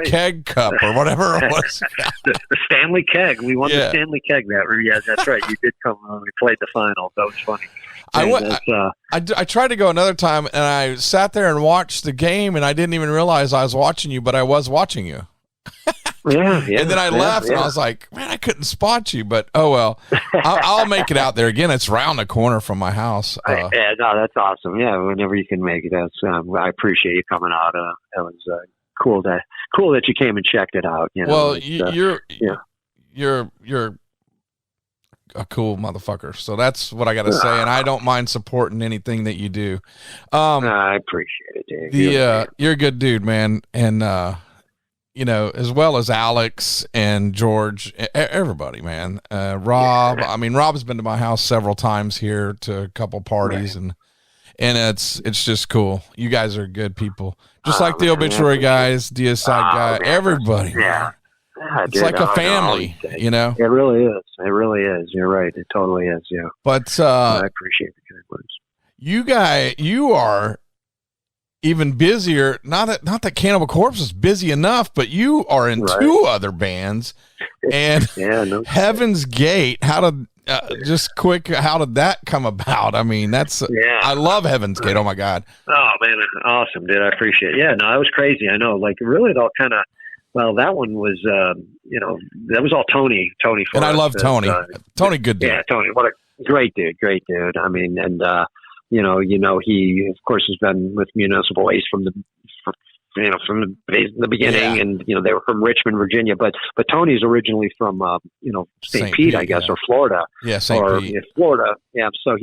keg cup or whatever it was. the Stanley keg. We won the Stanley keg that year. Yeah, that's right. You did come on. We played the final. That was funny. I tried to go another time, and I sat there and watched the game, and I didn't even realize I was watching you, but I was watching you. And then I left, and I was like, man, I couldn't spot you, but oh well. I'll make it out there again. It's around the corner from my house. No, that's awesome. Yeah, whenever you can make it, I appreciate you coming out. It was cool that you came and checked it out. Well, you're a cool motherfucker. So that's what I got to say. And I don't mind supporting anything that you do. I appreciate it, Dave. You're a good dude, man. And, as well as Alex and George, everybody, man. Rob, Rob's been to my house several times here to a couple parties and it's just cool. You guys are good people. Just like the obituary guys, DSI guy, everybody. Yeah. It's like a family, It really is. It really is. You're right. It totally is. Yeah. But I appreciate the kind words. You are even busier. Not that Cannibal Corpse is busy enough, but you are in 2 other bands. And Heaven's Gate. How did that come about? I mean, I love Heaven's Gate. Oh my God. Oh man, awesome, dude. I appreciate it. Yeah, no, it was crazy. I know. Like really, it all kind of. Well, that one was, that was all Tony. And I love Tony. Tony, good dude. Yeah, Tony, what a great dude. I mean, and he of course has been with Municipal Waste from the beginning, and they were from Richmond, Virginia. But Tony's originally from St. Pete, I guess, or Florida. Yeah, St. Pete. Florida. Yeah, so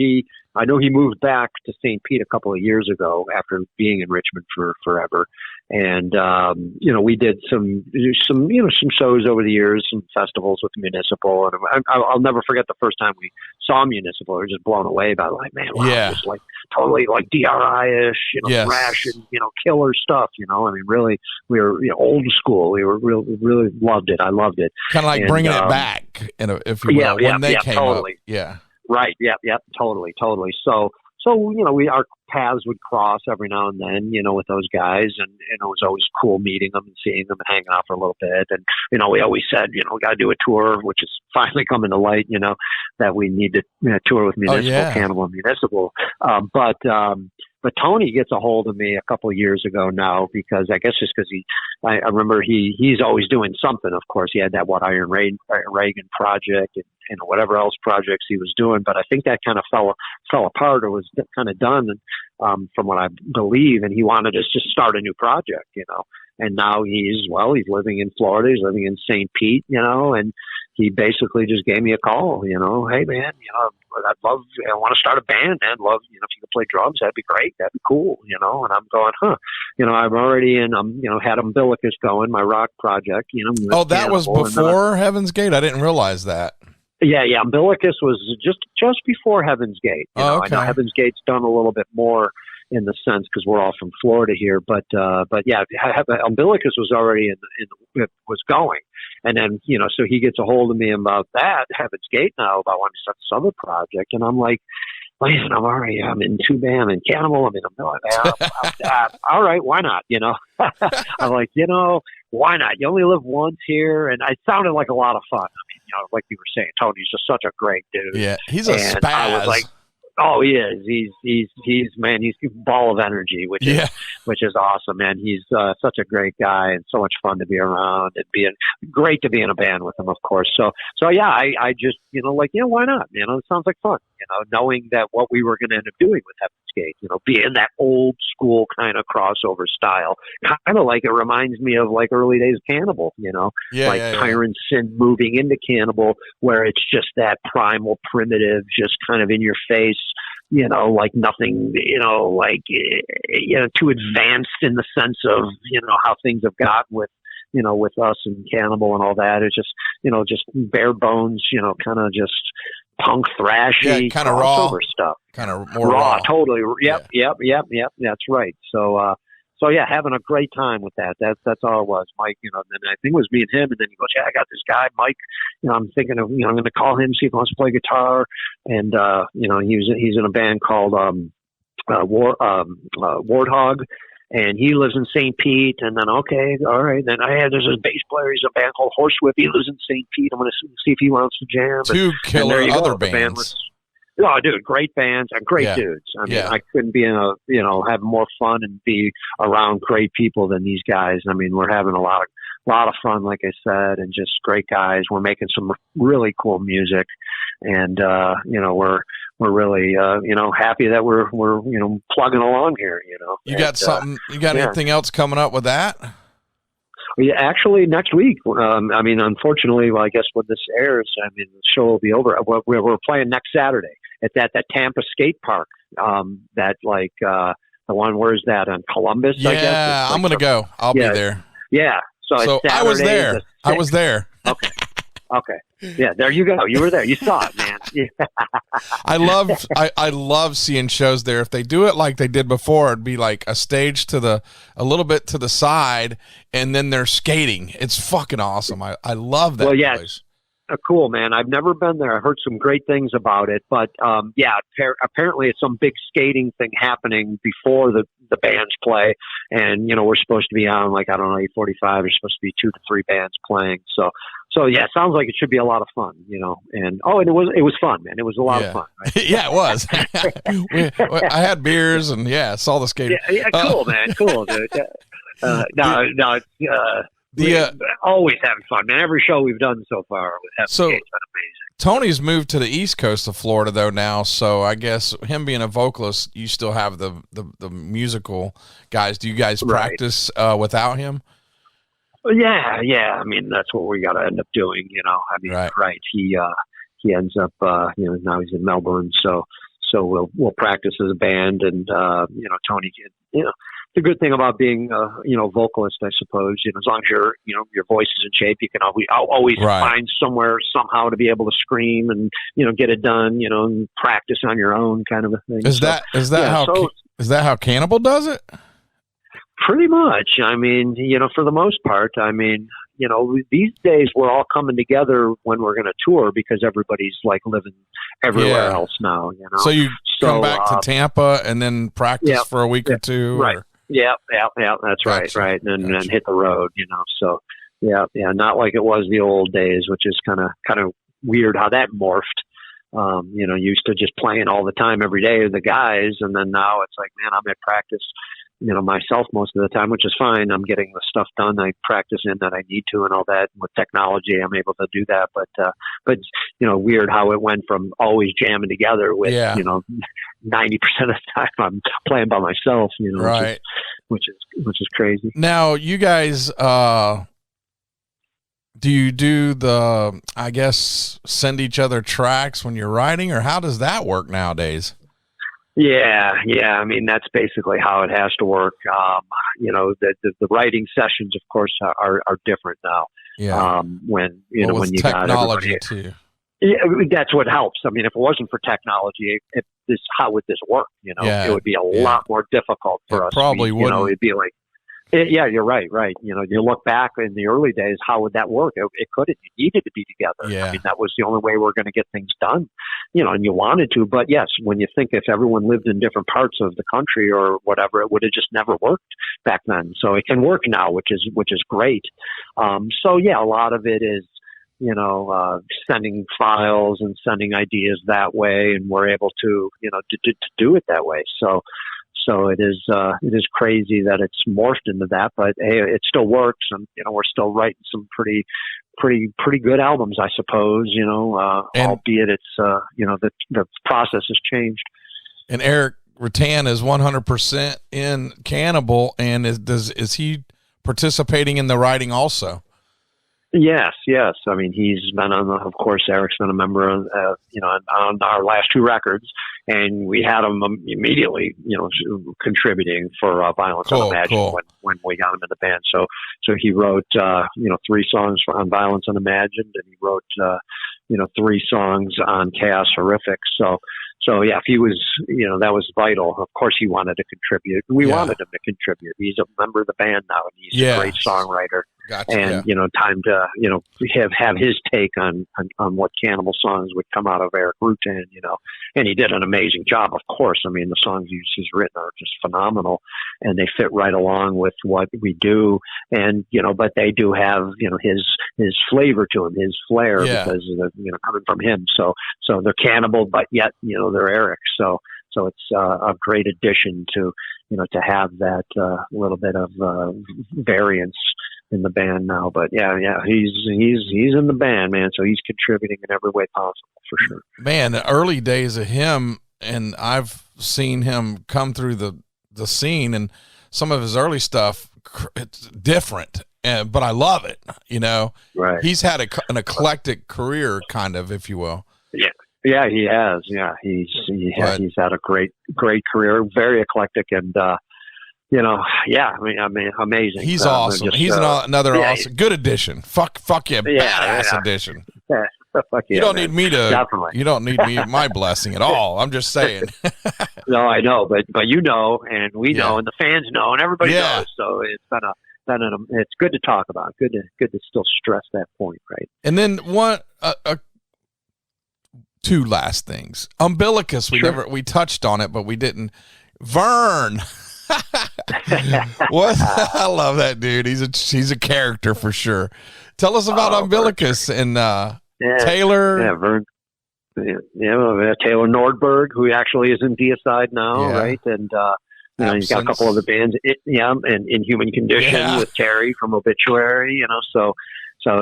I know he moved back to St. Pete a couple of years ago after being in Richmond for forever. And, we did some shows over the years, some festivals with Municipal. And I'll never forget the first time we saw Municipal. We were just blown away by man, wow, just like totally like DRI-ish, thrash and, killer stuff, I mean, really, we were old school. We were really loved it. I loved it. Kind of like bringing it back, if you will, when they came totally. up. Yeah. Right. Yep. Totally. So, our paths would cross every now and then, with those guys, and it was always cool meeting them and seeing them and hanging out for a little bit. And, we always said, we got to do a tour, which is finally coming to light, that we need to tour with Municipal, Cannibal and Municipal. But Tony gets a hold of me a couple of years ago now, because I guess just because I remember he's always doing something. Of course, he had that Iron Reagan project and whatever else projects he was doing. But I think that kind of fell apart, or was kind of done, from what I believe. And he wanted us to start a new project, And now he's living in Florida. He's living in St. Pete, and he basically just gave me a call, hey man, I want to start a band, man. Love, if you could play drums, that'd be great. That'd be cool, And I'm going, I'm already had Umbilicus going, my rock project, Oh, that was before Heaven's Gate? I didn't realize that. Yeah. Umbilicus was just before Heaven's Gate. Okay. I know Heaven's Gate's done a little bit more in the sense, because we're all from Florida here, but yeah, Umbilicus was already was going, and then so he gets a hold of me about that Heaven's Gate now, about wanting to start this other project, and I'm like, listen, I'm in two band and Cannibal, I'm in Umbilicus. All right, why not? I'm like, why not? You only live once here, and it sounded like a lot of fun. I mean, like you were saying, Tony's just such a great dude. Yeah, he's a spaz. I was like, oh, he is. He's a ball of energy, which is awesome, man. He's such a great guy and so much fun to be around, and great to be in a band with him, of course. So yeah, I just, why not? It sounds like fun, knowing that what we were going to end up doing with Heaven's Gate, being that old school kind of crossover style, kind of like it reminds me of like early days of Cannibal, Tirant Sin moving into Cannibal, where it's just that primal, primitive, just kind of in your face, like nothing, too advanced in the sense of, how things have gotten with us and Cannibal and all that. It's just, just bare bones, kind of just punk thrashy, kind of raw stuff. Kind of more raw. Totally. Yep. That's right. So yeah, having a great time with that. That's all it was, Mike. And I think it was me and him. And then he goes, "Yeah, I got this guy, Mike. I'm thinking of, I'm going to call him, see if he wants to play guitar." And he's in a band called Warthog, and he lives in St. Pete. And then okay, all right. Then there's this bass player. He's a band called Horsewhip. He lives in St. Pete. I'm going to see if he wants to jam. Two killer other bands. Oh, dude, great bands and great dudes. I mean, I couldn't be have more fun and be around great people than these guys. I mean, we're having a lot of fun, like I said, and just great guys. We're making some really cool music, and we're really happy that we're plugging along here. You got something? You got anything else coming up with that? Yeah, actually, next week. Unfortunately, I guess when this airs, the show will be over. We're playing next Saturday at that Tampa skate park. The one, where's that, on Columbus? Yeah, I guess. I'm gonna go. I'll be there. Yeah. So Saturday, I was there. Okay. Yeah, there you go. You were there. You saw it, man. Yeah. I love seeing shows there. If they do it like they did before, it'd be like a stage a little bit to the side, and then they're skating. It's fucking awesome. I love that place. Cool, man. I've never been there. I heard some great things about it, but apparently it's some big skating thing happening before the bands play, and we're supposed to be on 8:45. There's supposed to be 2 to 3 bands playing. So yeah, it sounds like it should be a lot of fun, and it was fun, man. It was a lot of fun. Right? Yeah, it was. I had beers and saw the skating. Yeah, cool, man. Cool, dude. We're always having fun, man. Every show we've done so far with Heaven's Gate's been amazing. Tony's moved to the East Coast of Florida though now, so I guess him being a vocalist, you still have the musical guys. Do you guys practice without him? Yeah. I mean, that's what we got to end up doing. I mean, right. He ends up, now he's in Melbourne, so we'll practice as a band, and Tony can, the good thing about being a vocalist, I suppose, as long as your voice is in shape, you can always find somewhere somehow to be able to scream and get it done, and practice on your own, kind of a thing. Is that how Cannibal does it? Pretty much. I mean, for the most part. I mean, these days we're all coming together when we're going to tour because everybody's like living everywhere else now. So you come back to Tampa and then practice for a week or two. Right. Or? Yeah. That's right. Right. And then hit the road, So not like it was the old days, which is kind of weird how that morphed. Used to just playing all the time every day with the guys. And then now it's like, man, I'm at practice, myself most of the time, which is fine. I'm getting the stuff done. I practice in that I need to and all that. With technology, I'm able to do that. But weird how it went from always jamming together with, 90% of the time I'm playing by myself, right. which is crazy. Now you guys, do you do send each other tracks when you're writing, or how does that work nowadays? Yeah. I mean, that's basically how it has to work. The writing sessions, of course, are different now. Yeah. When when you got technology too. Yeah, that's what helps. I mean, if it wasn't for technology, how would this work? It would be a lot more difficult for us. Probably wouldn't. It'd be like. Yeah, you're right. You look back in the early days, how would that work? It couldn't. You needed to be together. Yeah. I mean, that was the only way we're going to get things done, and you wanted to. But yes, when you think if everyone lived in different parts of the country or whatever, it would have just never worked back then. So it can work now, which is great. A lot of it is, sending files and sending ideas that way, and we're able to, to do it that way. So it is crazy that it's morphed into that, but hey, it still works, and we're still writing some pretty good albums, I suppose. Albeit it's the process has changed. And Eric Rattan is 100% in Cannibal, and is he participating in the writing also? Yes. I mean, he's been of course, Eric's been a member of, on our last two records, and we had him immediately, contributing for Violence Unimagined when we got him in the band. So he wrote, 3 songs on Violence Unimagined, and he wrote, 3 songs on Chaos Horrific. So yeah, if he was, that was vital. Of course, he wanted to contribute. We wanted him to contribute. He's a member of the band now, and he's a great songwriter. Gotcha, and time to have his take on what Cannibal songs would come out of Eric Rutan. And he did an amazing job. Of course, I mean the songs he's written are just phenomenal, and they fit right along with what we do. And but they do have his flavor to them, his flair, because of coming from him. So they're Cannibal, but yet they're Eric. So it's a great addition to to have that little bit of variance in the band now. But yeah, he's in the band, man. So he's contributing in every way possible, for sure. Man, the early days of him, and I've seen him come through the scene, and some of his early stuff, it's different, but I love it. Right. He's had an eclectic career, kind of, if you will. Yeah, he has. Yeah, he's had a great career, very eclectic, and I mean, amazing. He's awesome. He's another awesome, good addition. Fuck yeah, badass addition. Yeah, fuck yeah. You don't need me to. Definitely. You don't need my blessing at all. I'm just saying. No, I know, but you know, and we know, and the fans know, and everybody knows. So it's it's good to talk about. Good to still stress that point, right? And then two last things. Umbilicus, we touched on it, but we didn't. Vern. What? I love that dude. He's a character for sure. Tell us about Umbilicus and Taylor. Yeah, Vern. Taylor Nordberg, who actually is in Deicide now, right? And he's got a couple other bands. And In Human Condition with Terry from Obituary. So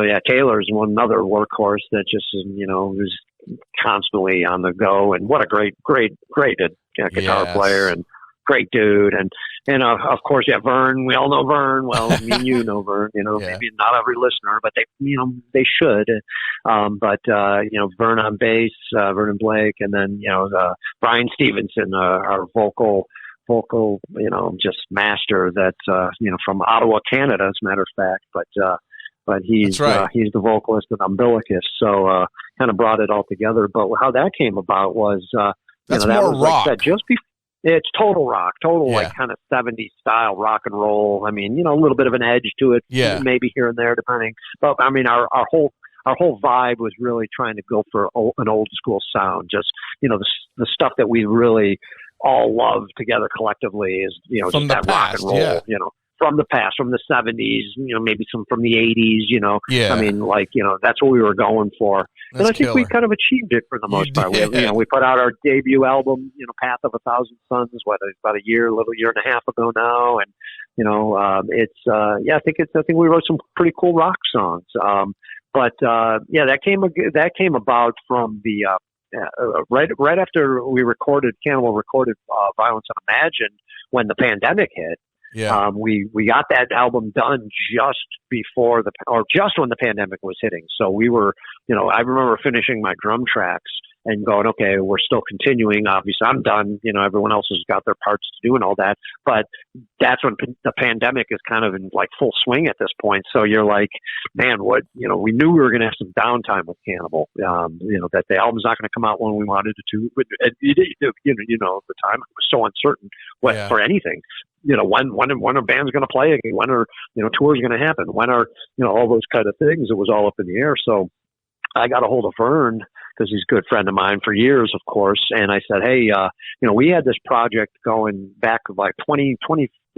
yeah, Taylor's another workhorse that just constantly on the go. And what a great guitar player and great dude. And of course, Vern. We all know Vern. Well, me and you know Vern. Maybe not every listener, but they should. Vern on bass, Vernon Blake, and then Brian Stevenson, our vocal, just master. That's from Ottawa, Canada, as a matter of fact. But he's he's the vocalist of Umbilicus. So kind of brought it all together. But how that came about was that's that more was rock. Like just before. It's total rock, like kind of 70s style rock and roll. I mean, a little bit of an edge to it, maybe here and there, depending. But I mean, our whole vibe was really trying to go for an old school sound. Just the stuff that we really all love together collectively is from just that past, rock and roll. From the past, from the 70s, maybe some from the 80s. I mean, that's what we were going for. That's and I think killer. we kind of achieved it for the most part. We put out our debut album, Path of a Thousand Suns, about a year and a half ago now, and I think we wrote some pretty cool rock songs. That came about from the right after Cannibal recorded Violence Unimagined when the pandemic hit. Yeah. We got that album done just when the pandemic was hitting. So we were, I remember finishing my drum tracks and going, okay, we're still continuing. Obviously, I'm done. Everyone else has got their parts to do and all that. But that's when the pandemic is kind of in like full swing at this point. So you're like, man, we knew we were going to have some downtime with Cannibal. That the album's not going to come out when we wanted it to. At the time it was so uncertain for anything. When a band's going to play again, when are tours going to happen, when are all those kind of things. It was all up in the air. So I got a hold of Vern because he's a good friend of mine for years, of course. And I said, hey, we had this project going back like 20,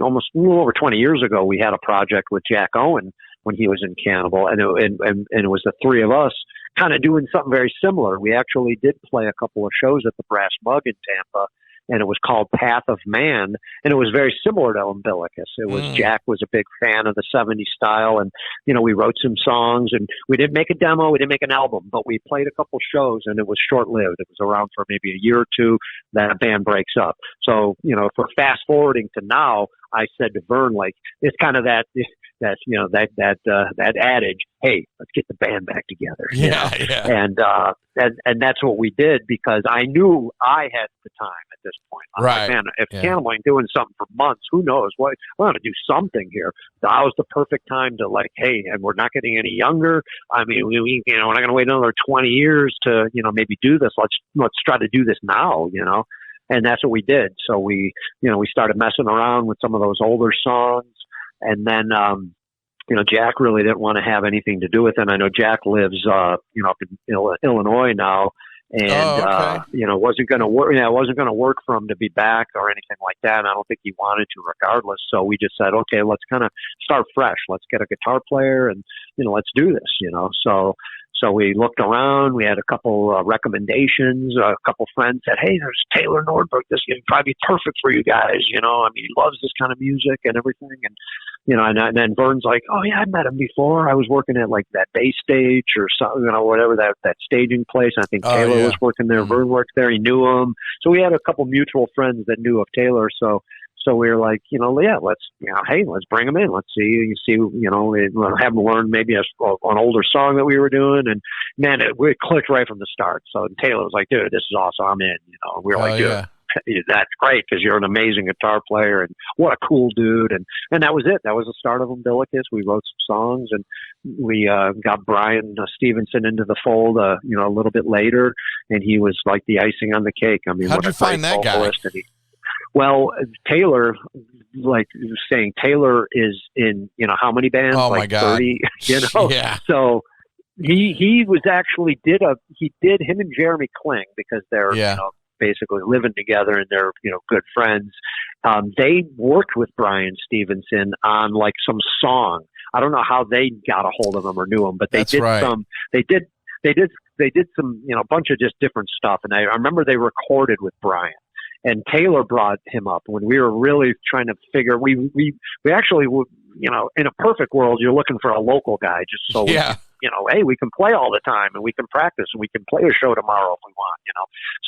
almost a little over 20 years ago. We had a project with Jack Owen when he was in Cannibal, and it was the three of us kind of doing something very similar. We actually did play a couple of shows at the Brass Mug in Tampa, and it was called Path of Man, and it was very similar to Umbilicus. It was Jack was a big fan of the 70s style, and we wrote some songs, and we didn't make a demo, we didn't make an album, but we played a couple shows, and it was short-lived. It was around for maybe a year or two. That band breaks up. So if we're fast forwarding to now, I said to Vern, like, it's kind of that adage, hey, let's get the band back together. Yeah. And that's what we did, because I knew I had the time at this point. I'm like, man, if Cannibal ain't doing something for months, who knows? We're going to do something here. That was the perfect time to like, hey, and we're not getting any younger. I mean, we're not going to wait another 20 years to, maybe do this. Let's try to do this now, And that's what we did. So we started messing around with some of those older songs. And then, Jack really didn't want to have anything to do with it. And I know Jack lives, up in Illinois now, and it wasn't going to work. It wasn't going to work for him to be back or anything like that. And I don't think he wanted to, regardless. So we just said, okay, let's kind of start fresh. Let's get a guitar player, and let's do this. So we looked around. We had a couple recommendations. A couple friends said, hey, there's Taylor Nordberg. This would probably be perfect for you guys. I mean, he loves this kind of music and everything. And, and then Vern's like, oh, yeah, I met him before. I was working at like that Bay Stage or something, whatever, that staging place. I think Taylor was working there. Vern worked there. He knew him. So we had a couple mutual friends that knew of Taylor. So we were like, let's bring him in. Let's see, we'll have him learn maybe an older song that we were doing. And man, it clicked right from the start. So Taylor was like, dude, this is awesome. I'm in, we were like, dude, that's great, because you're an amazing guitar player, and what a cool dude. And that was it. That was the start of Umbilicus. We wrote some songs, and we got Brian Stevenson into the fold, a little bit later, and he was like the icing on the cake. I mean, how'd you find that guy? Well, Taylor, like you were saying, Taylor is in, how many bands? Oh, like my God. 30, Yeah. So he was actually him and Jeremy Kling, because they're, basically living together and they're, good friends. They worked with Brian Stevenson on like some song. I don't know how they got a hold of him or knew him, but they did some, a bunch of just different stuff. And I remember they recorded with Brian. And Taylor brought him up when we were really trying to figure. We actually, in a perfect world, you're looking for a local guy just so hey, we can play all the time and we can practice and we can play a show tomorrow if we want.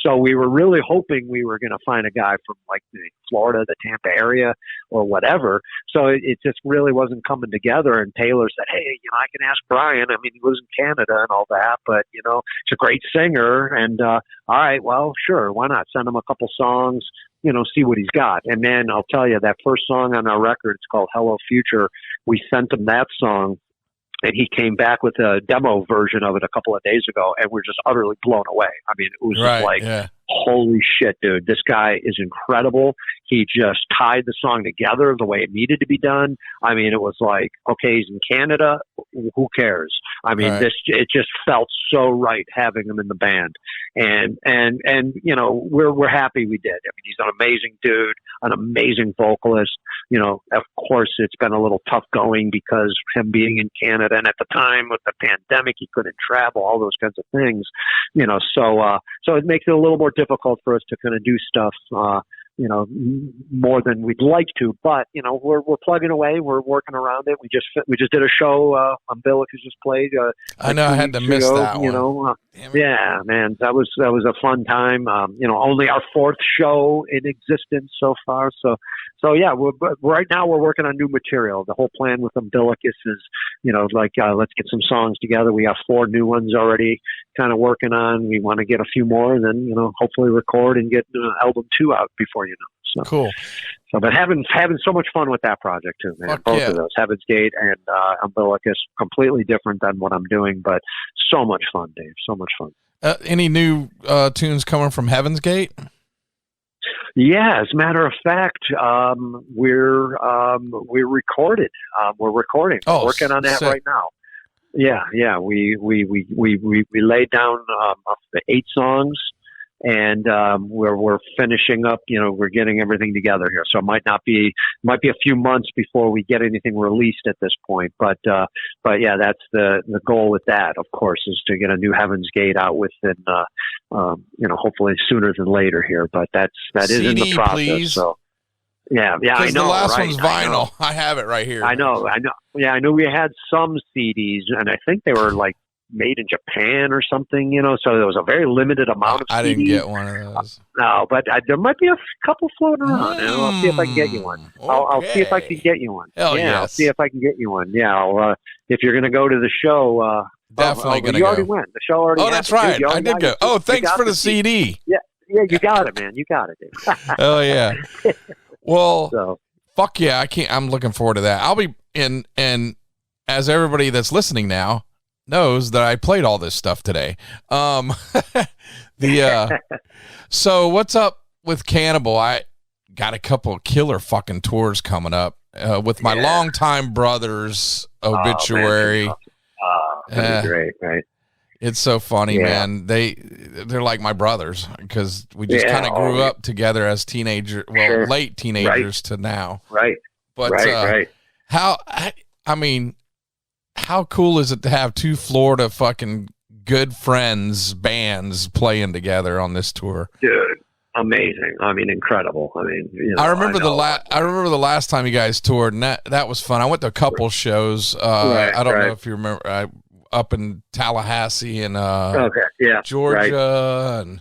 So we were really hoping we were going to find a guy from like Florida, the Tampa area or whatever. So it just really wasn't coming together. And Taylor said, hey, I can ask Brian. I mean, he lives in Canada and all that, but, he's a great singer. And, all right, well, sure. Why not send him a couple songs, see what he's got. And man, I'll tell you, that first song on our record, it's called Hello Future. We sent him that song. And he came back with a demo version of it a couple of days ago, and we're just utterly blown away. I mean, it was just like, holy shit, dude, this guy is incredible. He just tied the song together the way it needed to be done. I mean, it was like, okay, he's in Canada. Who cares? I mean, it just felt so right having him in the band. And we're happy we did. I mean, he's an amazing dude, an amazing vocalist. Of course, it's been a little tough going because him being in Canada, and at the time with the pandemic, he couldn't travel, all those kinds of things, so it makes it a little more difficult for us to kind of do stuff, more than we'd like to, but, we're plugging away. We're working around it. We just did a show, Umbilicus just played, I know I had to miss that one. Yeah, man, that was a fun time. Only our fourth show in existence so far. So yeah, right now we're working on new material. The whole plan with Umbilicus is, let's get some songs together. We have 4 new ones already kind of working on. We want to get a few more and then, hopefully record and get album 2 out before you know. So cool. So, but having so much fun with that project too, man. Both of those, Heaven's Gate and Umbilicus, completely different than what I'm doing, but so much fun, Dave. So much fun. Any new tunes coming from Heaven's Gate? Yeah, as a matter of fact, we're recorded. We're recording. We're working on that right now. Yeah. We laid down 8 songs, and we're finishing up. We're getting everything together here. So it might be a few months before we get anything released at this point. But yeah, that's the goal with that. Of course, is to get a new Heaven's Gate out within hopefully sooner than later here. But that CD, is in the process. Please. So yeah, I know. The last right? one's vinyl. I have it right here. I know. Yeah, I know. We had some CDs, and I think they were like made in Japan or something, so there was a very limited amount of CDs. I didn't get one of those. No, but there might be a couple floating around. I'll see if I can get you one. Okay. I'll see if I can get you one. Hell yeah, yes. I'll see if I can get you one. Yeah, if you're going to go to the show, definitely going to go. You already went. The show already happened. That's right. I did go. Oh, thanks for the CD. Yeah, you got it, man. You got it, dude. Oh, yeah. Well, fuck yeah, I'm looking forward to that. I'll be in, and as everybody that's listening now knows that I played all this stuff today. So what's up with Cannibal? I got a couple of killer fucking tours coming up with my longtime brothers, Obituary. That'd be great, right? It's so funny, man. They're like my brothers because we just kind of grew up together as teenagers, late teenagers to now. Right. But right. How cool is it to have 2 Florida fucking good friends bands playing together on this tour? Dude, amazing. I mean, incredible. I mean, I remember the last time you guys toured, and that was fun. I went to a couple shows. I don't know if you remember, up in Tallahassee and Georgia, and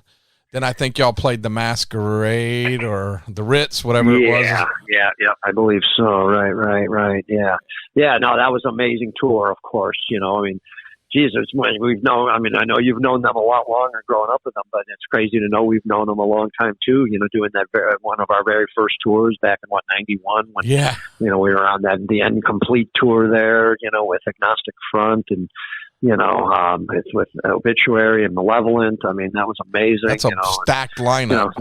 then I think y'all played the Masquerade or the Ritz, whatever it was. Yeah, I believe so. Right. Yeah. No, that was an amazing tour. Of course, I mean, Jesus, we've known. I mean, I know you've known them a lot longer growing up with them, but it's crazy to know we've known them a long time too. Doing that one of our very first tours back in 91 when we were on the Incomplete tour there. With Agnostic Front and. It's with Obituary and Malevolent. I mean, that was amazing. That's a stacked lineup.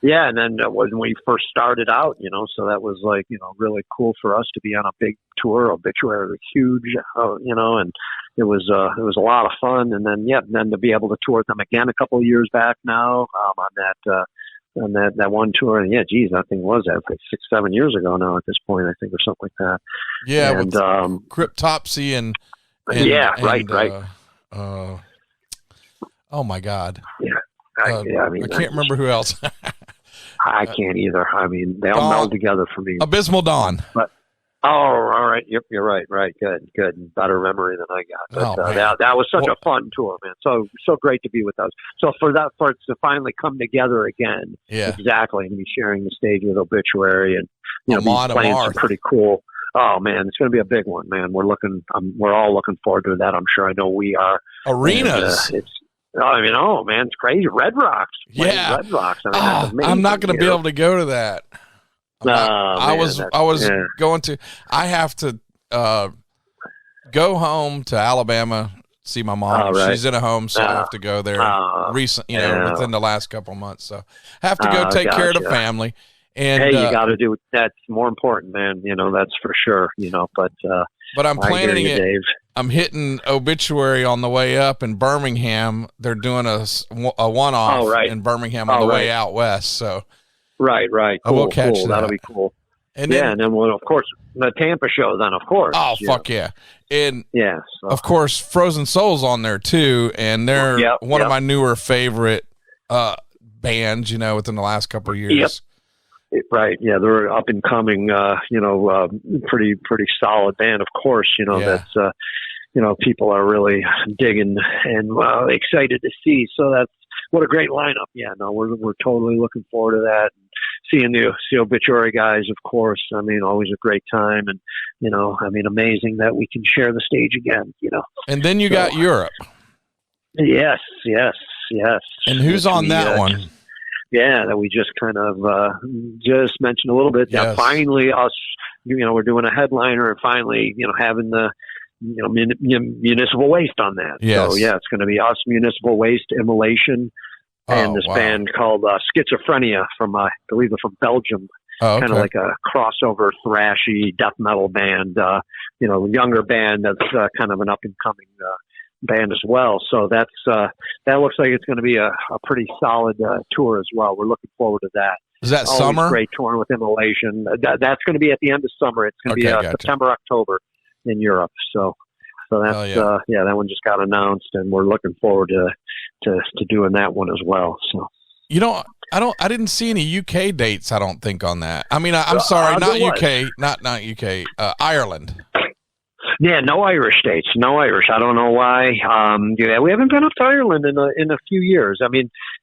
Yeah, and then when we first started out, so that was like, really cool for us to be on a big tour. Obituary was huge, and it was a lot of fun. And then to be able to tour with them again a couple of years back now on that one tour. And I think it was like 6-7 years ago now at this point, I think, or something like that. Yeah, and Cryptopsy and right. Oh my God. Yeah. I can't remember who else. I can't either. I mean, they all meld together for me. Abysmal Dawn. But Oh, all right. Yep, you're right. Right. Good. Better memory than I got. But that was such a fun tour, man. So great to be with us. So for it to finally come together again, exactly, and be sharing the stage with Obituary and be playing some pretty cool. Oh man, it's going to be a big one, man. We're all looking forward to that. I'm sure. I know we are. Arenas. Man, it's crazy. Red Rocks. Yeah. Red Rocks. That's amazing, I'm not going to be able to go to that. I was going to. I have to go home to Alabama, see my mom. Right. She's in a home, so I have to go there. Within the last couple of months, so I have to go take care of the family. And you got to do that's more important, man. That's for sure. But I'm planning it. Dave. I'm hitting Obituary on the way up in Birmingham. They're doing a one-off in Birmingham on the way out west. So. Right. Cool, we'll catch that. That'll be cool. And then of course, the Tampa show then, of course. Oh, fuck yeah. And, of course, Frozen Soul's on there, too, and they're one of my newer favorite bands, within the last couple of years. Yep. Right, yeah, they're up and coming, pretty solid band, of course, that's, people are really digging and excited to see, so that's, what a great lineup. Yeah, no, we're totally looking forward to that. And seeing the Obituary guys, of course. Always a great time, and amazing that we can share the stage again. And then you got Europe. Yes. And who's on that one? Yeah, that we just kind of just mentioned a little bit. Yes. Now, finally, us, we're doing a headliner, and finally, having the municipal waste on that. Yes. So it's going to be us, Municipal Waste, Immolation, and this band called Schizophrenia from I believe they're from Belgium. Kind of like a crossover thrashy death metal band. Younger band that's kind of an up and coming band as well. So that looks like it's going to be a pretty solid tour as well. We're looking forward to that. Is that summer? Great touring with Immolation. That's going to be at the end of summer. It's going to be September, October in Europe. So that's that one just got announced, and we're looking forward to doing that one as well. So I didn't see any UK dates. I don't think on that. I'm sorry, not UK, not UK, Ireland. Yeah, no Irish dates. No Irish. I don't know why. We haven't been up to Ireland in a few years.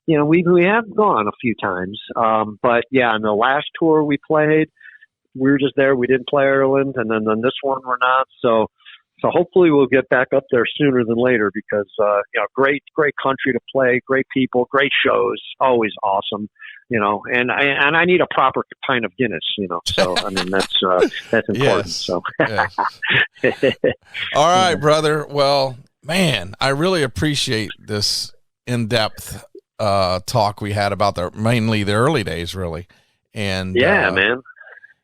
We have gone a few times. But in the last tour we played, we were just there. We didn't play Ireland, and then on this one we're not. So hopefully we'll get back up there sooner than later because great country to play, great people, great shows, always awesome. And I need a proper pint of Guinness. So that's important. Yes. So yes. All right, brother. Well, man, I really appreciate this in-depth talk we had about mainly the early days, really. And man.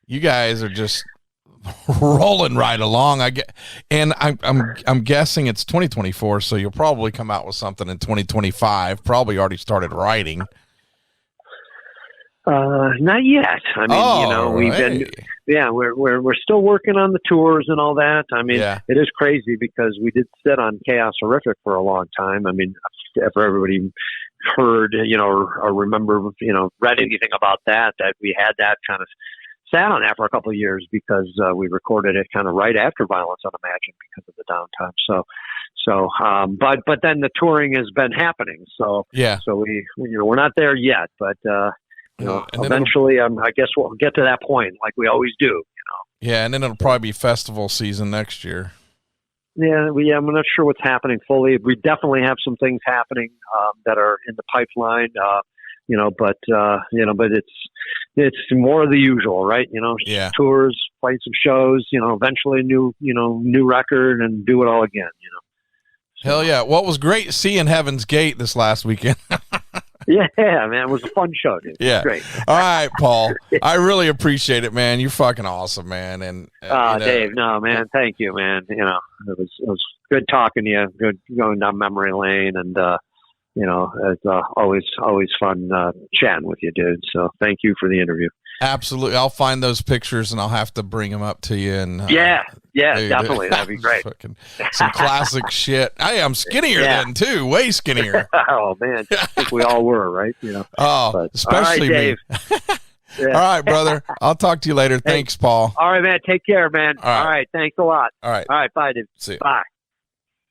You guys are just rolling right along. I'm guessing it's 2024, so you'll probably come out with something in 2025. Probably already started writing. Not yet. We're still working on the tours and all that. It is crazy because we did sit on Chaos Horrific for a long time. If everybody heard, or remember, read anything about that we had that kind of sat on that for a couple of years because we recorded it kind of right after Violence Unimagined because of the downtime. But then the touring has been happening. So we're not there yet, but eventually I guess we'll get to that point like we always do. Yeah, and then it'll probably be festival season next year. Yeah, I'm not sure what's happening fully. We definitely have some things happening that are in the pipeline. But it's more of the usual, right? Tours, play some shows, eventually new record and do it all again, So. Hell yeah. What was great seeing Heaven's Gate this last weekend. Yeah, man, it was a fun show, dude. Yeah. Great. All right, Paul. I really appreciate it, man. You're fucking awesome, man. And Dave, no, man, thank you, man. It was good talking to you, good going down memory lane, and it's always fun chatting with you, dude. So thank you for the interview. Absolutely. I'll find those pictures and I'll have to bring them up to you. And dude, definitely. That'd be great. Some classic shit. I'm skinnier then too, way skinnier. Oh man, I think we all were, right? Especially Dave. me. All right, brother. I'll talk to you later. Thanks, Paul. All right, man. Take care, man. All right. All right. Thanks a lot. All right. All right. Bye, dude. See you. Bye.